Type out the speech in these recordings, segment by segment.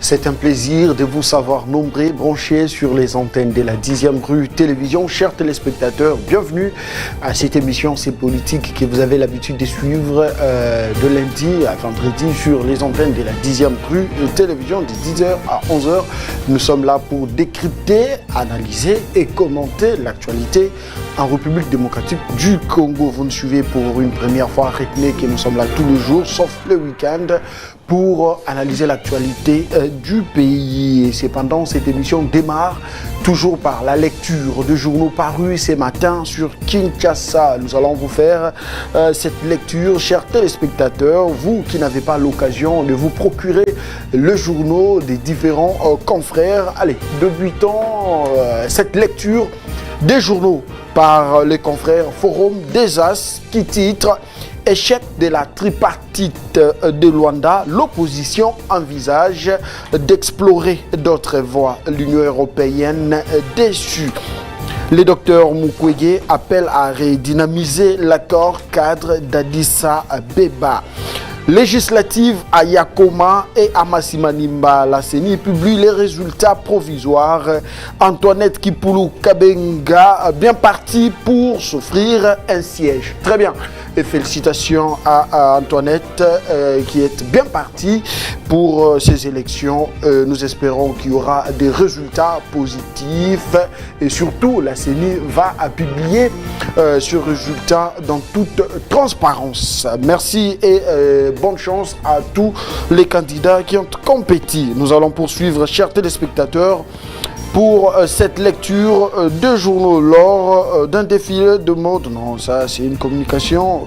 C'est un plaisir de vous savoir nombreux branchés sur les antennes de la 10e rue télévision. Chers téléspectateurs, bienvenue à cette émission C'est Politique que vous avez l'habitude de suivre de lundi à vendredi sur les antennes de la 10e rue télévision de 10h à 11h. Nous sommes là pour décrypter, analyser et commenter l'actualité en République démocratique du Congo. Vous nous suivez pour une première fois, retenez que nous sommes là tous les jours, sauf le week-end, pour analyser l'actualité du pays. Et cependant, cette émission démarre toujours par la lecture de journaux parus ce matin sur Kinshasa. Nous allons vous faire cette lecture, chers téléspectateurs, vous qui n'avez pas l'occasion de vous procurer le journal des différents confrères. Allez, débutons cette lecture des journaux par les confrères Forum des As qui titre « Échec de la tripartite de Luanda, l'opposition envisage d'explorer d'autres voies. L'Union européenne déçue. » Le docteur Mukwege appelle à redynamiser l'accord cadre d'Addis Abeba. Législative à Yakoma et à Massimanimba, la CENI publie les résultats provisoires. Antoinette Kipulu Kabenga, bien partie pour s'offrir un siège. Très bien. Et félicitations à Antoinette qui est bien partie pour ces élections. Nous espérons qu'il y aura des résultats positifs et surtout la CENI va publier ce résultat dans toute transparence. Merci et bonne chance à tous les candidats qui ont compétit. Nous allons poursuivre, chers téléspectateurs, pour cette lecture de journaux lors d'un défilé de mode. Non, ça c'est une communication,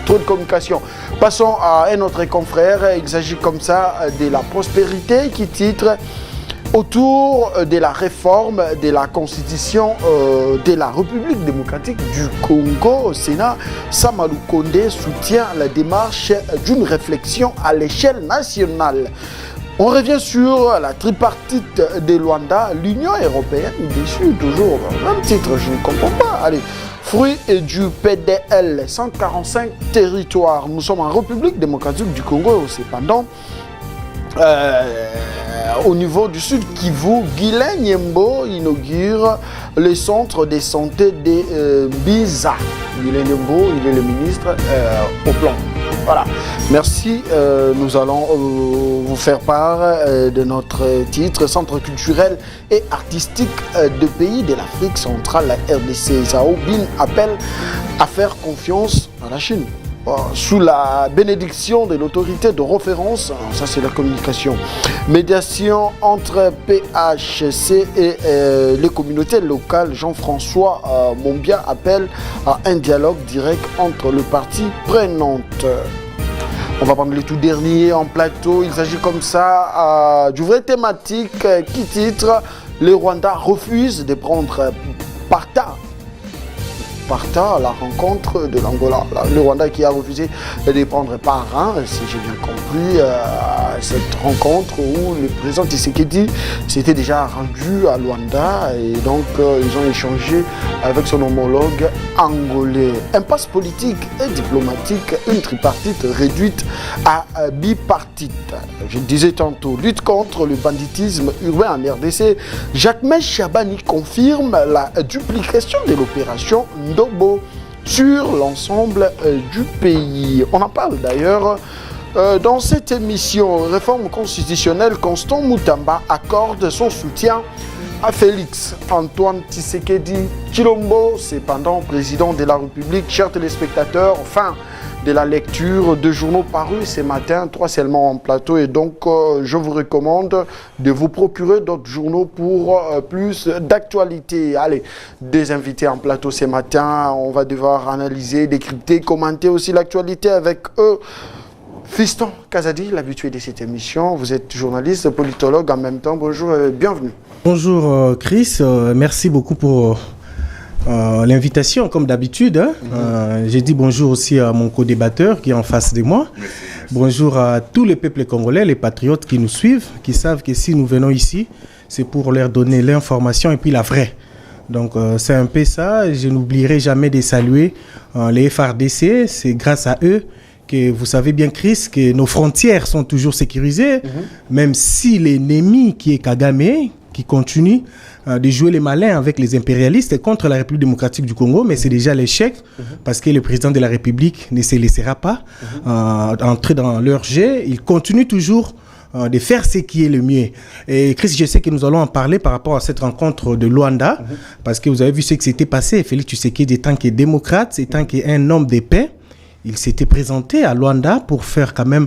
trop de communication. Passons à un autre confrère, il s'agit comme ça de la prospérité qui titre autour de la réforme de la constitution de la République démocratique du Congo au Sénat. Samalou Kondé soutient la démarche d'une réflexion à l'échelle nationale. On revient sur la tripartite de Luanda, l'Union européenne, déçue toujours, même titre, je ne comprends pas. Allez, fruit du PDL, 145 territoires. Nous sommes en République démocratique du Congo, cependant, au niveau du Sud Kivu, Guilain Nyembo inaugure le centre de santé de Biza. Guilain Nyembo, il est le ministre au plan. Voilà, merci. Nous allons vous faire part de notre titre, Centre culturel et artistique de pays de l'Afrique centrale, la RDC. Zhao Bin appelle à faire confiance à la Chine. Sous la bénédiction de l'autorité de référence, ça c'est la communication. Médiation entre PHC et les communautés locales. Jean-François Mombia appelle à un dialogue direct entre les parties prenantes. On va prendre le tout dernier en plateau. Il s'agit comme ça du vrai thématique qui titre « Le Rwanda refuse de prendre partant à la rencontre de l'Angola. Le Rwanda qui a refusé de prendre part, si j'ai bien compris, à cette rencontre où le président Tshisekedi s'était déjà rendu à Luanda et donc ils ont échangé avec son homologue angolais. Impasse politique et diplomatique, une tripartite réduite à bipartite. Je le disais tantôt, lutte contre le banditisme urbain en RDC. Jacques Chabani confirme la duplication de l'opération Ndobo sur l'ensemble du pays. On en parle d'ailleurs dans cette émission. Réforme constitutionnelle, Constant Moutamba accorde son soutien à Félix Antoine Tshisekedi Tshilombo, cependant président de la République. Chers téléspectateurs, fin de la lecture de journaux parus ce matin, 3 seulement en plateau, et donc je vous recommande de vous procurer d'autres journaux pour plus d'actualité. Allez, des invités en plateau ce matin, on va devoir analyser, décrypter, commenter aussi l'actualité avec eux. Fiston Kazadi, l'habitué de cette émission, vous êtes journaliste, politologue en même temps, bonjour et bienvenue. Bonjour Chris, merci beaucoup pour l'invitation, comme d'habitude. J'ai dit bonjour aussi à mon co-débatteur qui est en face de moi. Bonjour à tous les peuples congolais, les patriotes qui nous suivent, qui savent que si nous venons ici, c'est pour leur donner l'information et puis la vraie. Donc c'est un peu ça. Je n'oublierai jamais de saluer les FARDC. C'est grâce à eux que vous savez bien, Chris, que nos frontières sont toujours sécurisées, même si l'ennemi qui est Kagame, qui continue de jouer les malins avec les impérialistes contre la République démocratique du Congo, mais c'est déjà l'échec parce que le président de la République ne se laissera pas entrer dans leur jeu. Il continue toujours de faire ce qui est le mieux. Et Chris, je sais que nous allons en parler par rapport à cette rencontre de Luanda, parce que vous avez vu ce qui s'était passé. Félix Tshisekedi, étant qu'il est démocrate, étant qu'il est un homme de paix, il s'était présenté à Luanda pour faire quand même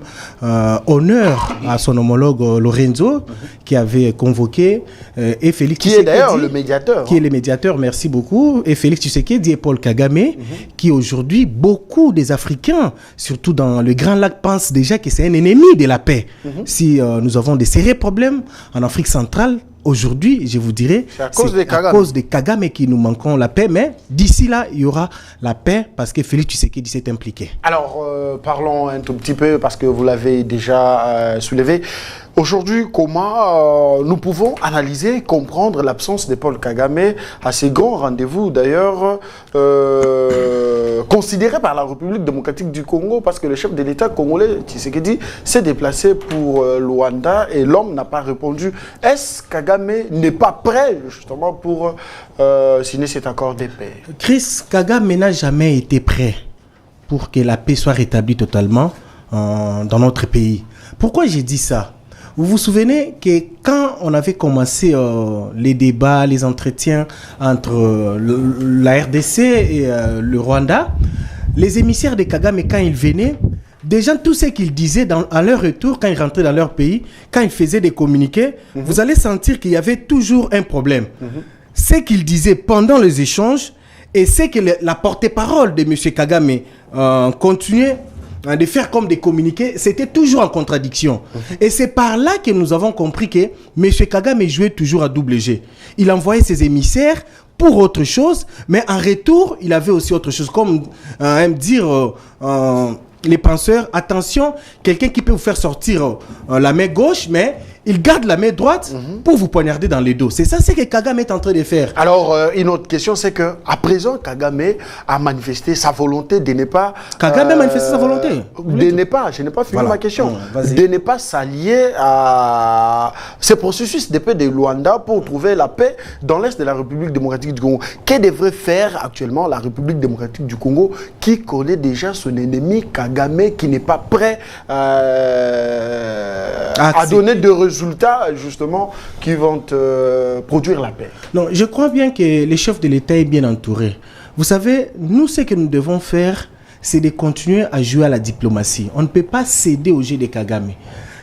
honneur à son homologue Lorenzo, qui avait convoqué, et Félix Tshisekedi, qui est d'ailleurs le médiateur. Qui est le médiateur, merci beaucoup. Et Félix Tshisekedi et Paul Kagame, qui aujourd'hui, beaucoup des Africains, surtout dans le Grand Lac, pensent déjà que c'est un ennemi de la paix. Si nous avons des sérieux problèmes en Afrique centrale, aujourd'hui, je vous dirais, c'est à cause de Kagame qui nous manquons la paix, mais d'ici là, il y aura la paix parce que Félix Tshisekedi s'est impliqué. Alors, parlons un tout petit peu, parce que vous l'avez déjà soulevé. Aujourd'hui, comment nous pouvons analyser, comprendre l'absence de Paul Kagame à ces grands rendez-vous, d'ailleurs, considérés par la République démocratique du Congo, parce que le chef de l'État congolais, Tshisekedi, s'est déplacé pour Luanda et l'homme n'a pas répondu. Est-ce que Kagame n'est pas prêt, justement, pour signer cet accord de paix? Chris, Kagame n'a jamais été prêt pour que la paix soit rétablie totalement dans notre pays. Pourquoi j'ai dit ça? Vous vous souvenez que quand on avait commencé les débats, les entretiens entre la RDC et le Rwanda, les émissaires de Kagame, quand ils venaient, déjà tout ce qu'ils disaient à leur retour, quand ils rentraient dans leur pays, quand ils faisaient des communiqués, vous allez sentir qu'il y avait toujours un problème. Ce qu'ils disaient pendant les échanges et ce que la porte-parole de M. Kagame continuait de faire comme des communiqués, c'était toujours en contradiction. Et c'est par là que nous avons compris que M. Kagame jouait toujours à double jeu. Il envoyait ses émissaires pour autre chose, mais en retour, il avait aussi autre chose, comme dire les penseurs, attention, quelqu'un qui peut vous faire sortir la main gauche, mais il garde la main droite pour vous poignarder dans les dos. C'est ça, c'est que Kagame est en train de faire. Alors, une autre question, c'est que à présent, Kagame a manifesté sa volonté de ne pas... Kagame a manifesté sa volonté de ne pas, je n'ai pas fini ma question, de ne pas s'allier à ce processus de paix de Luanda pour trouver la paix dans l'Est de la République démocratique du Congo. Que devrait faire actuellement la République démocratique du Congo, qui connaît déjà son ennemi Kagame, qui n'est pas prêt à donner de résultats justement qui vont produire la paix? Non, je crois bien que les chefs de l'État est bien entouré. Vous savez, nous, ce que nous devons faire, c'est de continuer à jouer à la diplomatie. On ne peut pas céder au jeu de Kagame.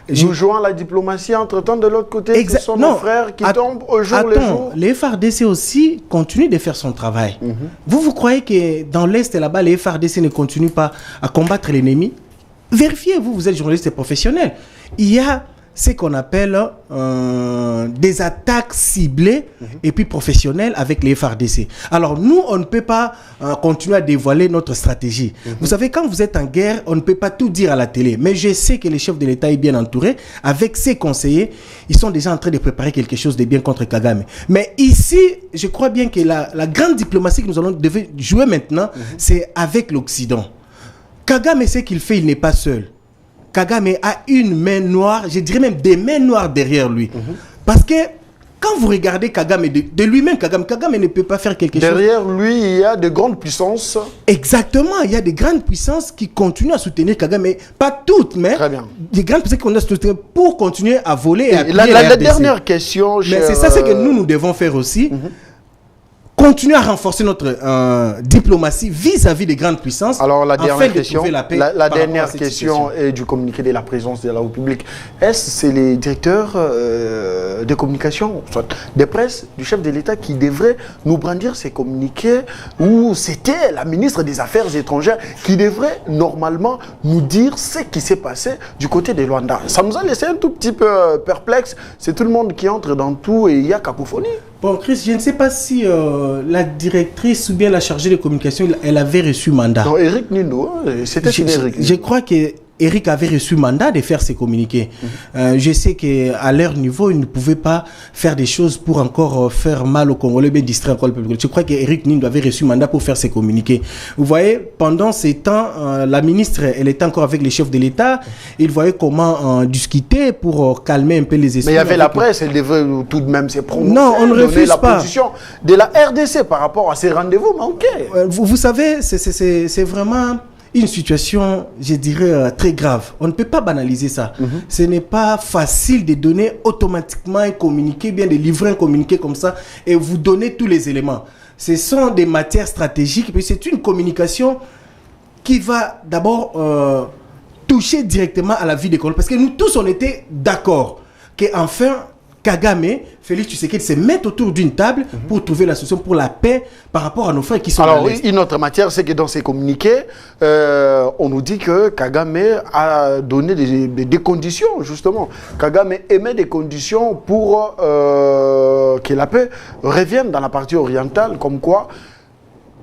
Nous jouons à la diplomatie, entre-temps, de l'autre côté, ce sont nos frères qui tombent au jour le jour. Les FARDC aussi continuent de faire son travail. Vous croyez que dans l'Est, là-bas, les FARDC ne continuent pas à combattre l'ennemi? Vérifiez, vous êtes journaliste professionnel. Il y a ce qu'on appelle des attaques ciblées et puis professionnelles avec les FARDC. Alors nous, on ne peut pas continuer à dévoiler notre stratégie. Vous savez, quand vous êtes en guerre, on ne peut pas tout dire à la télé. Mais je sais que le chef de l'État est bien entouré. Avec ses conseillers, ils sont déjà en train de préparer quelque chose de bien contre Kagame. Mais ici, je crois bien que la grande diplomatie que nous allons devoir jouer maintenant, c'est avec l'Occident. Kagame, ce qu'il fait, il n'est pas seul. Kagame a une main noire, je dirais même des mains noires derrière lui. Parce que quand vous regardez Kagame, de lui-même, Kagame ne peut pas faire quelque chose. Derrière lui, il y a de grandes puissances. Exactement, il y a de grandes puissances qui continuent à soutenir Kagame. Pas toutes, mais des grandes puissances qui continuent à soutenir pour continuer à voler et à piller la dernière question, mais c'est ça, c'est que nous devons faire aussi. Continuer à renforcer notre diplomatie vis-à-vis des grandes puissances. Alors la dernière question, la dernière question est du communiqué de la présidence de la République. Est-ce c'est les directeurs de communication, soit des presse, du chef de l'État qui devraient nous brandir ces communiqués, ou c'était la ministre des Affaires étrangères qui devrait normalement nous dire ce qui s'est passé du côté de Luanda? Ça nous a laissé un tout petit peu perplexe. C'est tout le monde qui entre dans tout et il y a cacophonie. Bon, Chris, je ne sais pas si la directrice ou bien la chargée de communication, elle avait reçu mandat. Non, Eric Nindo, c'était Eric. Je crois que Eric avait reçu mandat de faire ses communiqués. Je sais qu'à leur niveau, ils ne pouvaient pas faire des choses pour encore faire mal aux Congolais, mais distraire le peuple. Je crois qu'Eric Nindou avait reçu mandat pour faire ses communiqués. Vous voyez, pendant ces temps, la ministre, elle était encore avec les chefs de l'État. Il voyait comment discuter pour calmer un peu les esprits. Mais il y avait la presse, elle devait tout de même se prononcer. Non, on ne refuse la pas. position de la RDC par rapport à ces rendez-vous manqués. Vous savez, c'est vraiment une situation, je dirais, très grave. On ne peut pas banaliser ça. Ce n'est pas facile de donner automatiquement un communiqué, bien de livrer un communiqué comme ça et vous donner tous les éléments. Ce sont des matières stratégiques, mais c'est une communication qui va d'abord toucher directement à la vie des Congolais. Parce que nous tous, on était d'accord qu'enfin, Kagame, Félix Tshisekedi se mettent autour d'une table pour trouver la solution pour la paix par rapport à nos frères qui sont Alors, à l'Est. une autre matière, c'est que dans ces communiqués, on nous dit que Kagame a donné des conditions, justement. Kagame émet des conditions pour que la paix revienne dans la partie orientale, comme quoi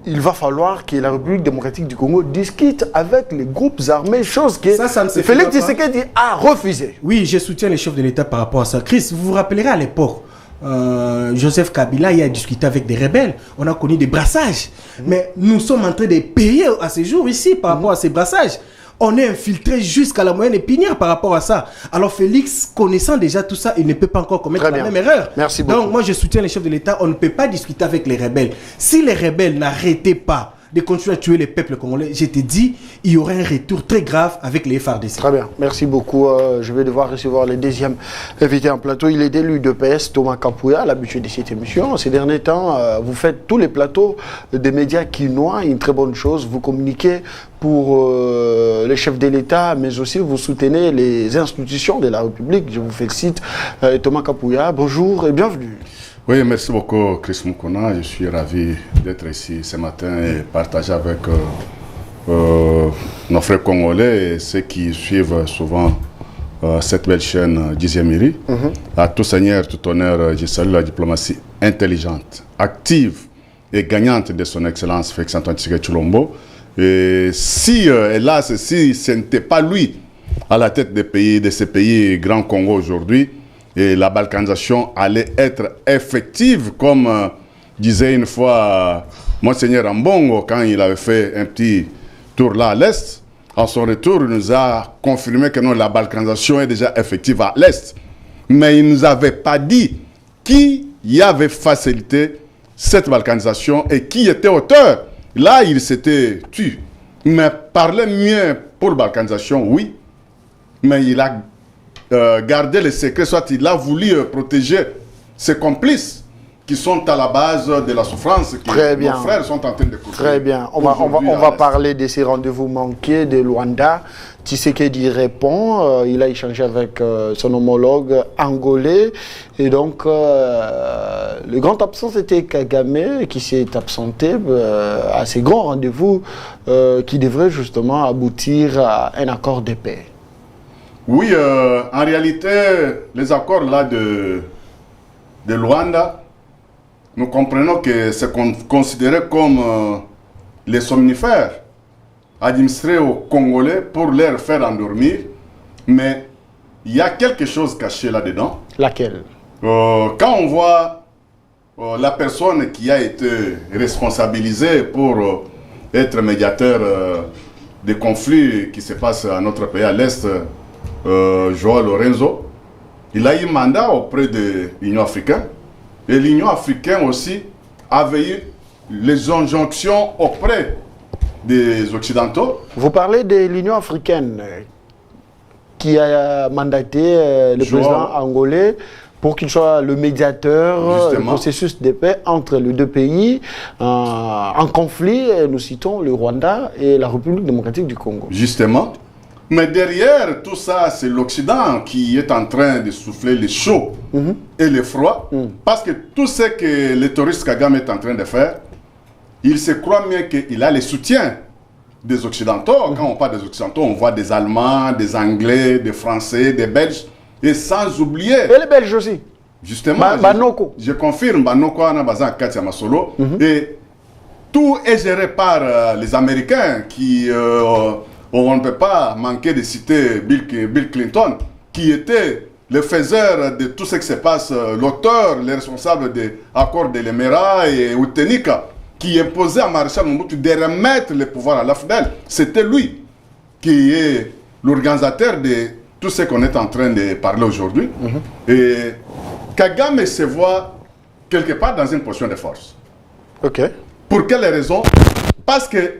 il va falloir que la République démocratique du Congo discute avec les groupes armés, chose que Félix Tshisekedi a refusé. Oui, je soutiens les chefs de l'État par rapport à ça. Chris, vous vous rappellerez à l'époque, Joseph Kabila il a discuté avec des rebelles. On a connu des brassages. Mais nous sommes en train de payer à ces jours ici par rapport à ces brassages. On est infiltré jusqu'à la moyenne épinière par rapport à ça. Alors Félix, connaissant déjà tout ça, il ne peut pas encore commettre la même erreur. Merci beaucoup. Donc moi je soutiens les chefs de l'État. On ne peut pas discuter avec les rebelles. Si les rebelles n'arrêtaient pas de continuer à tuer les peuples congolais, je te dis, il y aurait un retour très grave avec les FARDC. Très bien, merci beaucoup. Je vais devoir recevoir le deuxième invité en plateau. Il est de l'UDPS, Thomas Kapouya, l'habitude de cette émission. Ces derniers temps, vous faites tous les plateaux des médias quinois, une très bonne chose. Vous communiquez pour les chefs de l'État, mais aussi vous soutenez les institutions de la République. Je vous félicite. Thomas Kapouya, bonjour et bienvenue. Oui, merci beaucoup Chris Mukona. Je suis ravi d'être ici ce matin et partager avec nos frères congolais et ceux qui suivent souvent cette belle chaîne Dizemiri. À tout seigneur, tout honneur, je salue la diplomatie intelligente, active et gagnante de son excellence Félix Antoine Tshisekedi Tshilombo. Et si, hélas, si ce n'était pas lui à la tête des pays, de ces pays Grand Congo aujourd'hui, et la balkanisation allait être effective, comme disait une fois Monseigneur Ambongo quand il avait fait un petit tour là à l'Est. En son retour, il nous a confirmé que non, la balkanisation est déjà effective à l'Est. Mais il ne nous avait pas dit qui y avait facilité cette balkanisation et qui était auteur. Là, il s'était tué. Mais parler mieux pour la balkanisation, oui. Mais il a garder les secrets, soit il a voulu protéger ses complices qui sont à la base de la souffrance que nos frères sont en train de couper. Très bien. On va parler de ces rendez-vous manqués de Luanda. Tshisekedi répond. Il a échangé avec son homologue angolais. Et donc, le grand absent, c'était Kagame qui s'est absenté à ces grands rendez-vous qui devraient justement aboutir à un accord de paix. Oui, en réalité, les accords là de Luanda, nous comprenons que c'est considéré comme les somnifères administrés aux Congolais pour les faire endormir. Mais il y a quelque chose caché là-dedans. Laquelle? Quand on voit la personne qui a été responsabilisée pour être médiateur des conflits qui se passent à notre pays à l'Est, Joao Lorenzo, il a eu mandat auprès de l'Union africaine et l'Union africaine aussi avait eu les injonctions auprès des Occidentaux. Vous parlez de l'Union africaine qui a mandaté le président angolais pour qu'il soit le médiateur du processus de paix entre les deux pays en conflit. Nous citons le Rwanda et la République démocratique du Congo. Justement. Mais derrière tout ça, c'est l'Occident qui est en train de souffler les chauds et les froids. Parce que tout ce que le touriste Kagame est en train de faire, il se croit bien qu'il a le soutien des Occidentaux. Quand on parle des Occidentaux, on voit des Allemands, des Anglais, des Français, des Belges. Et sans oublier... Et les Belges aussi. Justement, Banoko. Je confirme, Banoko, Anabazan, Katia Masolo. Et tout est géré par les Américains qui on ne peut pas manquer de citer Bill Clinton, qui était le faiseur de tout ce qui se passe, l'auteur, le responsable des accords de l'Émirat et Outenika, qui imposait à Maréchal Mobutu de remettre le pouvoir à l'AFDEL. C'était lui qui est l'organisateur de tout ce qu'on est en train de parler aujourd'hui. Et Kagame se voit quelque part dans une position de force. Ok. Pour quelle raison? Parce que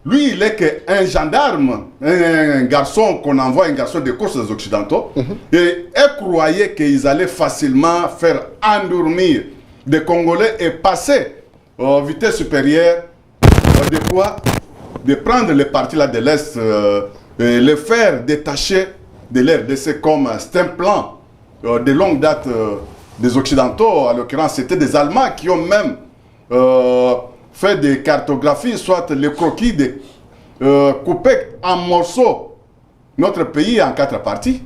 lui, il est qu'un gendarme, un garçon qu'on envoie, un garçon de course des Occidentaux, et ils croyaient qu'ils allaient facilement faire endormir des Congolais et passer aux vitesses supérieures. De quoi? De prendre les partis là de l'Est et les faire détacher de l'RDC comme c'est un plan de longue date des Occidentaux. En l'occurrence, c'était des Allemands qui ont même fait des cartographies, soit les croquis de couper en morceaux notre pays en 4 parties.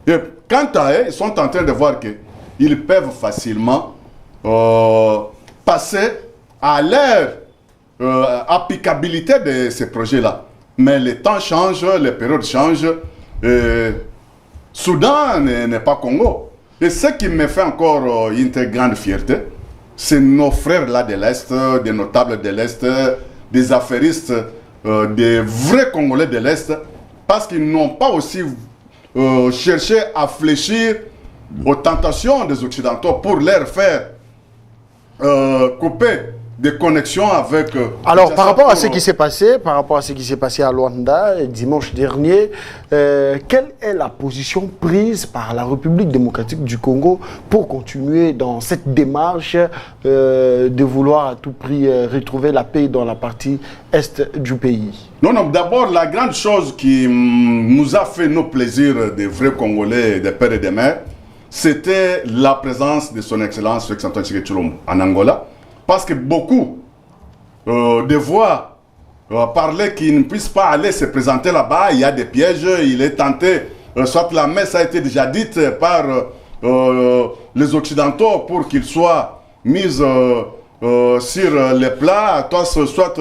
Et quant à eux, ils sont en train de voir qu'ils peuvent facilement passer à leur applicabilité de ces projets-là. Mais les temps changent, les périodes changent. Soudan n'est pas Congo. Et ce qui me fait encore une très grande fierté, c'est nos frères là de l'Est, des notables de l'Est, des affairistes, des vrais Congolais de l'Est, parce qu'ils n'ont pas aussi cherché à fléchir aux tentations des Occidentaux pour leur faire couper des connexions avec... Alors, par rapport à ce qui s'est passé, à Luanda dimanche dernier, quelle est la position prise par la République démocratique du Congo pour continuer dans cette démarche de vouloir à tout prix retrouver la paix dans la partie est du pays? Non, d'abord, la grande chose qui nous a fait nos plaisirs des vrais Congolais, des pères et des mères, c'était la présence de son Excellence Félix Antoine Tshisekedi Tshilombo en Angola. Parce que beaucoup de voix parlaient qu'il ne puisse pas aller se présenter là-bas. Il y a des pièges, il est tenté, soit la messe a été déjà dite par les Occidentaux pour qu'il soit mis sur les plats, soit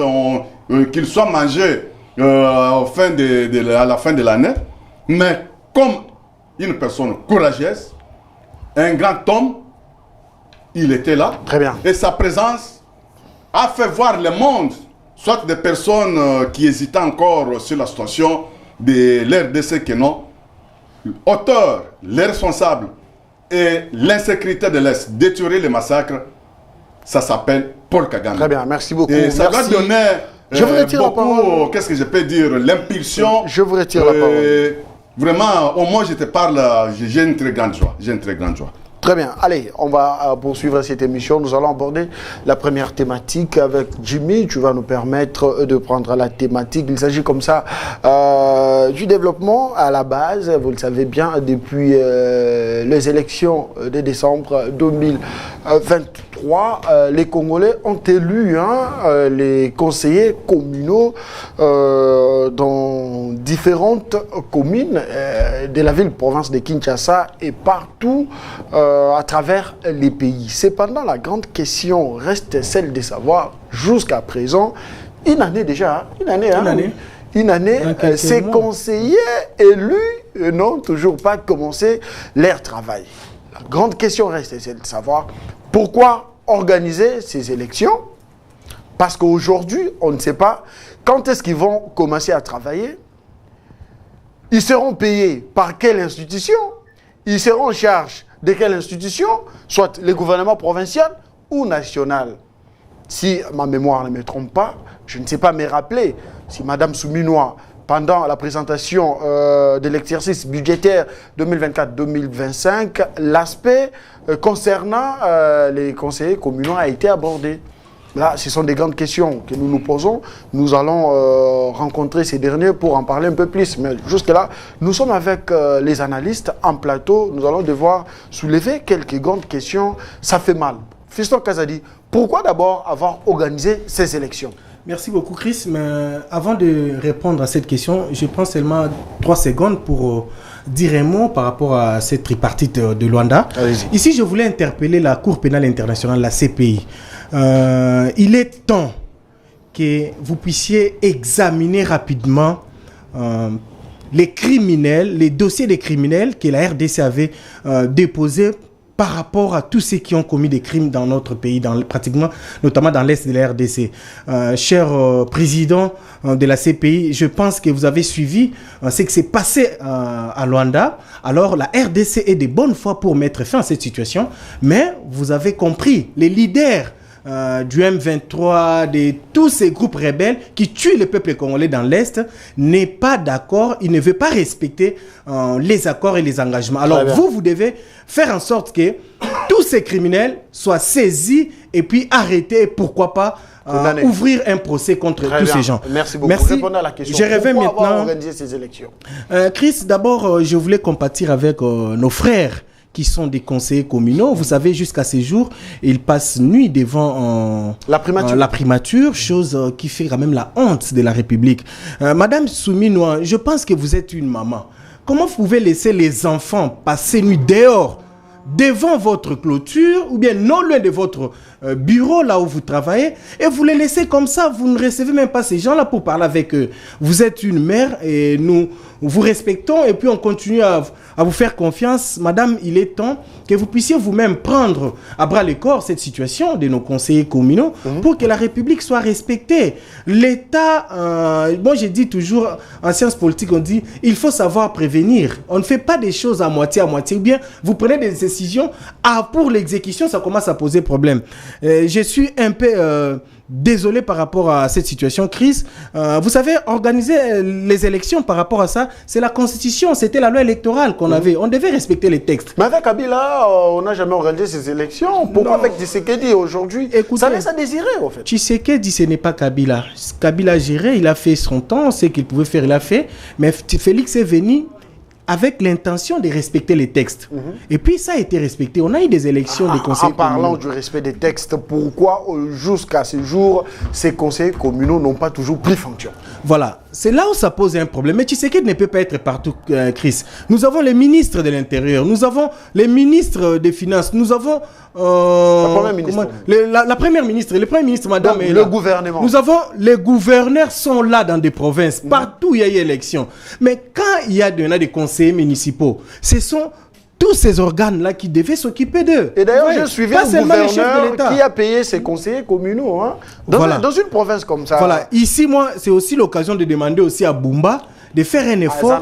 qu'il soit mangé à la fin de l'année. Mais comme une personne courageuse, un grand homme, il était là. Très bien. Et sa présence a fait voir le monde, soit des personnes qui hésitaient encore sur la situation de l'RDC que non, auteur, les responsables et l'insécurité de l'Est, détruire les massacres, ça s'appelle Paul Kagame. Très bien, merci beaucoup. Et ça va donner beaucoup, qu'est-ce que je peux dire, l'impulsion. Je vous retire la parole. Vraiment, au moins je te parle, j'ai une très grande joie. J'ai une très grande joie. Très bien. Allez, on va poursuivre cette émission. Nous allons aborder la première thématique avec Jimmy. Tu vas nous permettre de prendre la thématique. Il s'agit comme ça du développement à la base. Vous le savez bien, depuis les élections de décembre 2023, les Congolais ont élu les conseillers communaux dans différentes communes de la ville-province de Kinshasa et partout à travers les pays. Cependant, la grande question reste celle de savoir, jusqu'à présent, une année déjà, ces conseillers élus n'ont toujours pas commencé leur travail. La grande question reste celle de savoir pourquoi organiser ces élections, parce qu'aujourd'hui, on ne sait pas quand est-ce qu'ils vont commencer à travailler. Ils seront payés par quelle institution? Ils seront en charge de quelle institution, soit le gouvernement provincial ou national. Si ma mémoire ne me trompe pas, je ne sais pas me rappeler si Mme Souminois, pendant la présentation de l'exercice budgétaire 2024-2025, l'aspect concernant les conseillers communaux a été abordé. Là, ce sont des grandes questions que nous nous posons. Nous allons rencontrer ces derniers pour en parler un peu plus. Mais jusque-là, nous sommes avec les analystes en plateau. Nous allons devoir soulever quelques grandes questions. Ça fait mal. Fiston Kazadi, pourquoi d'abord avoir organisé ces élections? Merci beaucoup, Chris. Mais avant de répondre à cette question, je prends seulement 3 secondes pour dire un mot par rapport à cette tripartite de Luanda. Ici, je voulais interpeller la Cour pénale internationale, la CPI. Il est temps que vous puissiez examiner rapidement les criminels, les dossiers des criminels que la RDC avait déposés par rapport à tous ceux qui ont commis des crimes dans notre pays, pratiquement, notamment dans l'Est de la RDC. Cher président de la CPI, je pense que vous avez suivi ce qui s'est passé à Luanda. Alors, la RDC est de bonne foi pour mettre fin à cette situation, mais vous avez compris, les leaders du M23, de tous ces groupes rebelles qui tuent le peuple congolais dans l'Est, n'est pas d'accord, il ne veut pas respecter les accords et les engagements. Alors vous devez faire en sorte que tous ces criminels soient saisis et puis arrêtés, et pourquoi pas ouvrir un procès contre tous ces gens. Merci beaucoup. Répondez à la question. Je reviens maintenant. Avoir organisé ces élections. Chris, d'abord, je voulais compatir avec nos frères qui sont des conseillers communaux. Vous savez, jusqu'à ces jours, ils passent nuit devant la primature, chose qui fait quand même la honte de la République. Madame Souminois, je pense que vous êtes une maman. Comment vous pouvez laisser les enfants passer nuit dehors, devant votre clôture, ou bien non loin de votre bureau, là où vous travaillez, et vous les laissez comme ça, vous ne recevez même pas ces gens-là pour parler avec eux. Vous êtes une mère et nous vous respectons et puis on continue à vous faire confiance. Madame, il est temps que vous puissiez vous-même prendre à bras le corps cette situation de nos conseillers communaux pour que la République soit respectée. L'État, moi j'ai dit toujours, en sciences politiques, on dit, il faut savoir prévenir. On ne fait pas des choses à moitié, ou bien vous prenez des décisions, pour l'exécution, ça commence à poser problème. Je suis un peu désolé par rapport à cette situation, Chris. Vous savez, organiser les élections par rapport à ça, c'est la Constitution, c'était la loi électorale qu'on avait. On devait respecter les textes. Mais avec Kabila, on n'a jamais organisé ces élections. Pourquoi avec Tshisekedi aujourd'hui? Ça laisse à désirer, en fait. Tshisekedi, ce n'est pas Kabila. Kabila a géré, il a fait son temps, ce qu'il pouvait faire, il a fait. Mais Félix est venu avec l'intention de respecter les textes. Et puis ça a été respecté. On a eu des élections des conseils communaux. En parlant du respect des textes, pourquoi jusqu'à ce jour, ces conseils communaux n'ont pas toujours pris fonction? Voilà, c'est là où ça pose un problème. Mais Tshisekedi ne peut pas être partout, Chris. Nous avons les ministres de l'Intérieur, nous avons les ministres des Finances, nous avons la première ministre. La première ministre, le premier ministre, madame. Donc, le gouvernement. Nous avons, les gouverneurs sont là dans des provinces, partout il y a eu élection. Mais quand il y a des conseillers municipaux, ce sont tous ces organes-là qui devaient s'occuper d'eux. Et d'ailleurs, je suivais un gouverneur qui a payé ses conseillers communaux dans une province comme ça. Voilà. Ici, moi, c'est aussi l'occasion de demander aussi à Bumba de faire un effort.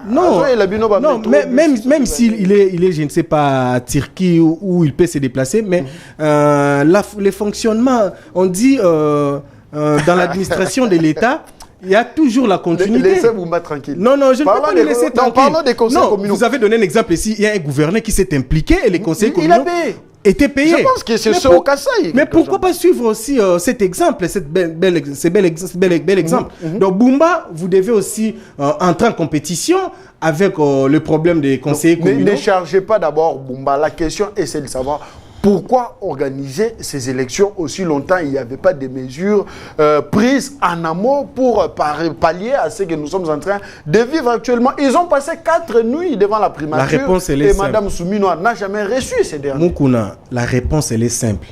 Non, même s'il est, je ne sais pas, à Turquie où il peut se déplacer, mais les fonctionnements, on dit dans l'administration de l'État, il y a toujours la continuité. Laissez-vous tranquille. Non, je ne peux pas le laisser tranquille. Parlons des conseils communaux. Vous avez donné un exemple ici. Il y a un gouverneur qui s'est impliqué et les conseils communaux étaient payés. Je pense que c'est ce au Kassai. Mais pourquoi pas suivre aussi cet exemple, ce bel exemple. Donc Bumba, vous devez aussi entrer en compétition avec le problème des conseillers communaux. Ne chargez pas d'abord Bumba. La question est celle de savoir pourquoi organiser ces élections aussi longtemps? Il n'y avait pas de mesures prises en amont pour pallier à ce que nous sommes en train de vivre actuellement. Ils ont passé 4 nuits devant la primature. La réponse, elle est simple. Madame Souminois n'a jamais reçu ces derniers. Moukouna, la réponse, elle est simple.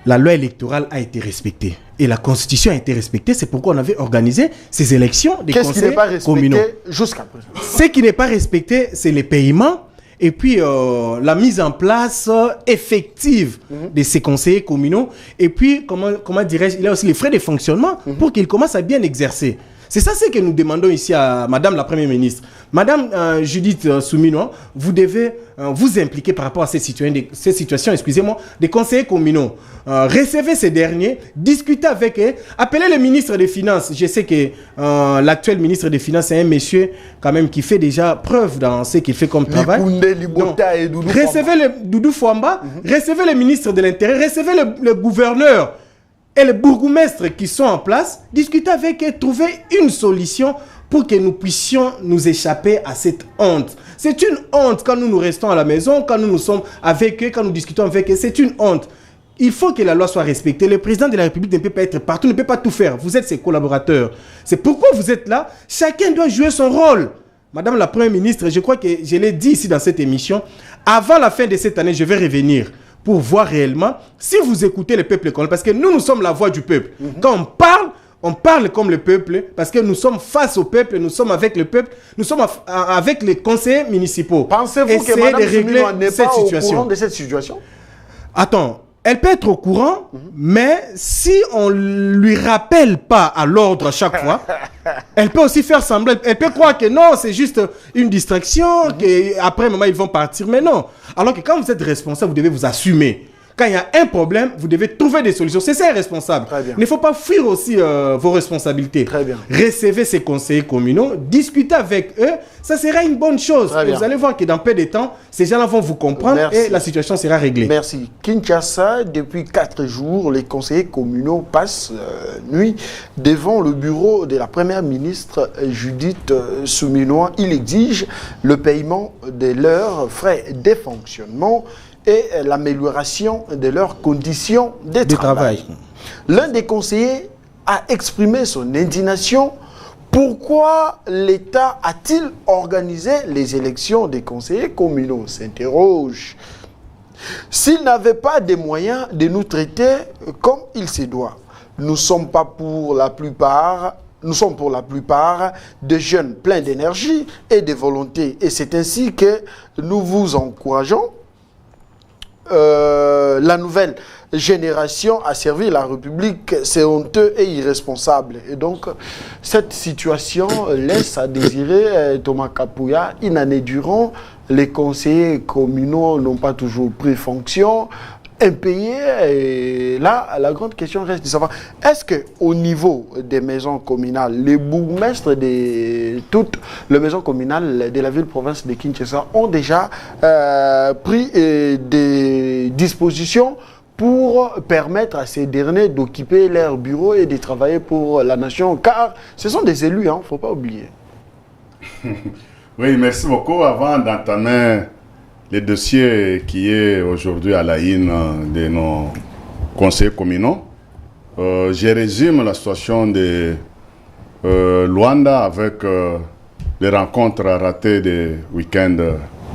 La loi électorale a été respectée et la Constitution a été respectée. C'est pourquoi on avait organisé ces élections des conseils communaux. Qu'est-ce qui n'est pas respecté jusqu'à présent? Ce qui n'est pas respecté, c'est les paiements. Et puis, la mise en place effective de ces conseillers communaux. Et puis, comment dirais-je, il y a aussi les frais de fonctionnement pour qu'ils commencent à bien exercer. C'est ça ce que nous demandons ici à Madame la Première ministre. Madame Judith Souminois, vous devez vous impliquer par rapport à ces situations, excusez-moi, des conseillers communaux. Recevez ces derniers, discutez avec eux, appelez le ministre des Finances. Je sais que l'actuel ministre des Finances est un monsieur quand même qui fait déjà preuve dans ce qu'il fait comme travail. Recevez le Doudou Fouamba, recevez le ministre de l'Intérieur, recevez le gouverneur et les bourgmestres qui sont en place, discutez avec eux, trouvez une solution pour que nous puissions nous échapper à cette honte. C'est une honte quand nous restons à la maison, quand nous sommes avec eux, quand nous discutons avec eux, c'est une honte. Il faut que la loi soit respectée. Le président de la République ne peut pas être partout, ne peut pas tout faire. Vous êtes ses collaborateurs. C'est pourquoi vous êtes là. Chacun doit jouer son rôle. Madame la Première ministre, je crois que je l'ai dit ici dans cette émission, avant la fin de cette année, je vais revenir pour voir réellement si vous écoutez le peuple congolais, parce que nous sommes la voix du peuple. Quand on parle, on parle comme le peuple parce que nous sommes face au peuple, nous sommes avec le peuple, nous sommes avec les conseillers municipaux. Pensez-vous que Mme Souminois n'est pas au courant de cette situation? Attends, elle peut être au courant, mais si on lui rappelle pas à l'ordre à chaque fois, elle peut aussi faire semblant. Elle peut croire que non, c'est juste une distraction, qu'après, moment, ils vont partir. Mais non. Alors que quand vous êtes responsable, vous devez vous assumer. Quand il y a un problème, vous devez trouver des solutions. C'est ça, responsable. Il ne faut pas fuir aussi vos responsabilités. Très bien. Recevez ces conseillers communaux, discutez avec eux, ça sera une bonne chose. Vous allez voir que dans peu de temps, ces gens-là vont vous comprendre et la situation sera réglée. Merci. Kinshasa, depuis 4 jours, les conseillers communaux passent nuit devant le bureau de la première ministre Judith Souminois. Ils exigent le paiement de leurs frais de fonctionnement et l'amélioration de leurs conditions de travail. L'un des conseillers a exprimé son indignation. Pourquoi l'État a-t-il organisé les élections des conseillers communaux? S'interroge. S'il n'avait pas des moyens de nous traiter comme il se doit, nous sommes pour la plupart de jeunes pleins d'énergie et de volonté. Et c'est ainsi que nous vous encourageons la nouvelle génération a servi la République, c'est honteux et irresponsable. Et donc, cette situation laisse à désirer Thomas Kapouya. Une année durant, les conseillers communaux n'ont pas toujours pris fonction, impayés. Et là, la grande question reste de savoir, est-ce qu'au niveau des maisons communales, les bourgmestres de toutes les maisons communales de la ville-province de Kinshasa ont déjà pris des dispositions pour permettre à ces derniers d'occuper leur bureau et de travailler pour la nation, car ce sont des élus, il ne faut pas oublier. Oui, merci beaucoup. Avant d'entamer le dossier qui est aujourd'hui à la une de nos conseillers communaux, je résume la situation de Luanda avec les rencontres ratées du week-end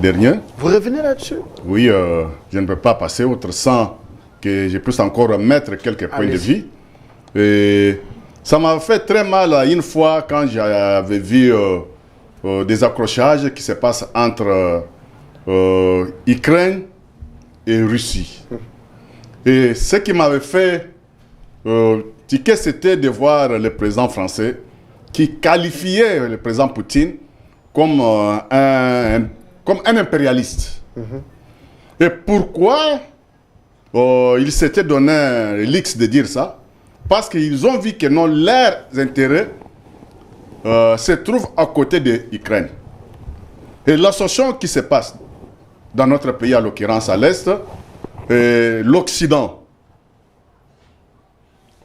dernier. Vous revenez là-dessus? Oui, je ne peux pas passer outre sans que je puisse encore mettre quelques points de vue. Et ça m'a fait très mal une fois quand j'avais vu des accrochages qui se passent entre Ukraine et Russie. Et ce qui m'avait fait tiquer, c'était de voir le président français qui qualifiait le président Poutine comme un impérialiste. Et pourquoi il s'était donné l'X de dire ça? Parce qu'ils ont vu que non, leurs intérêts se trouvent à côté de l'Ukraine. Et l'association qui se passe dans notre pays, à l'occurrence à l'Est, l'Occident.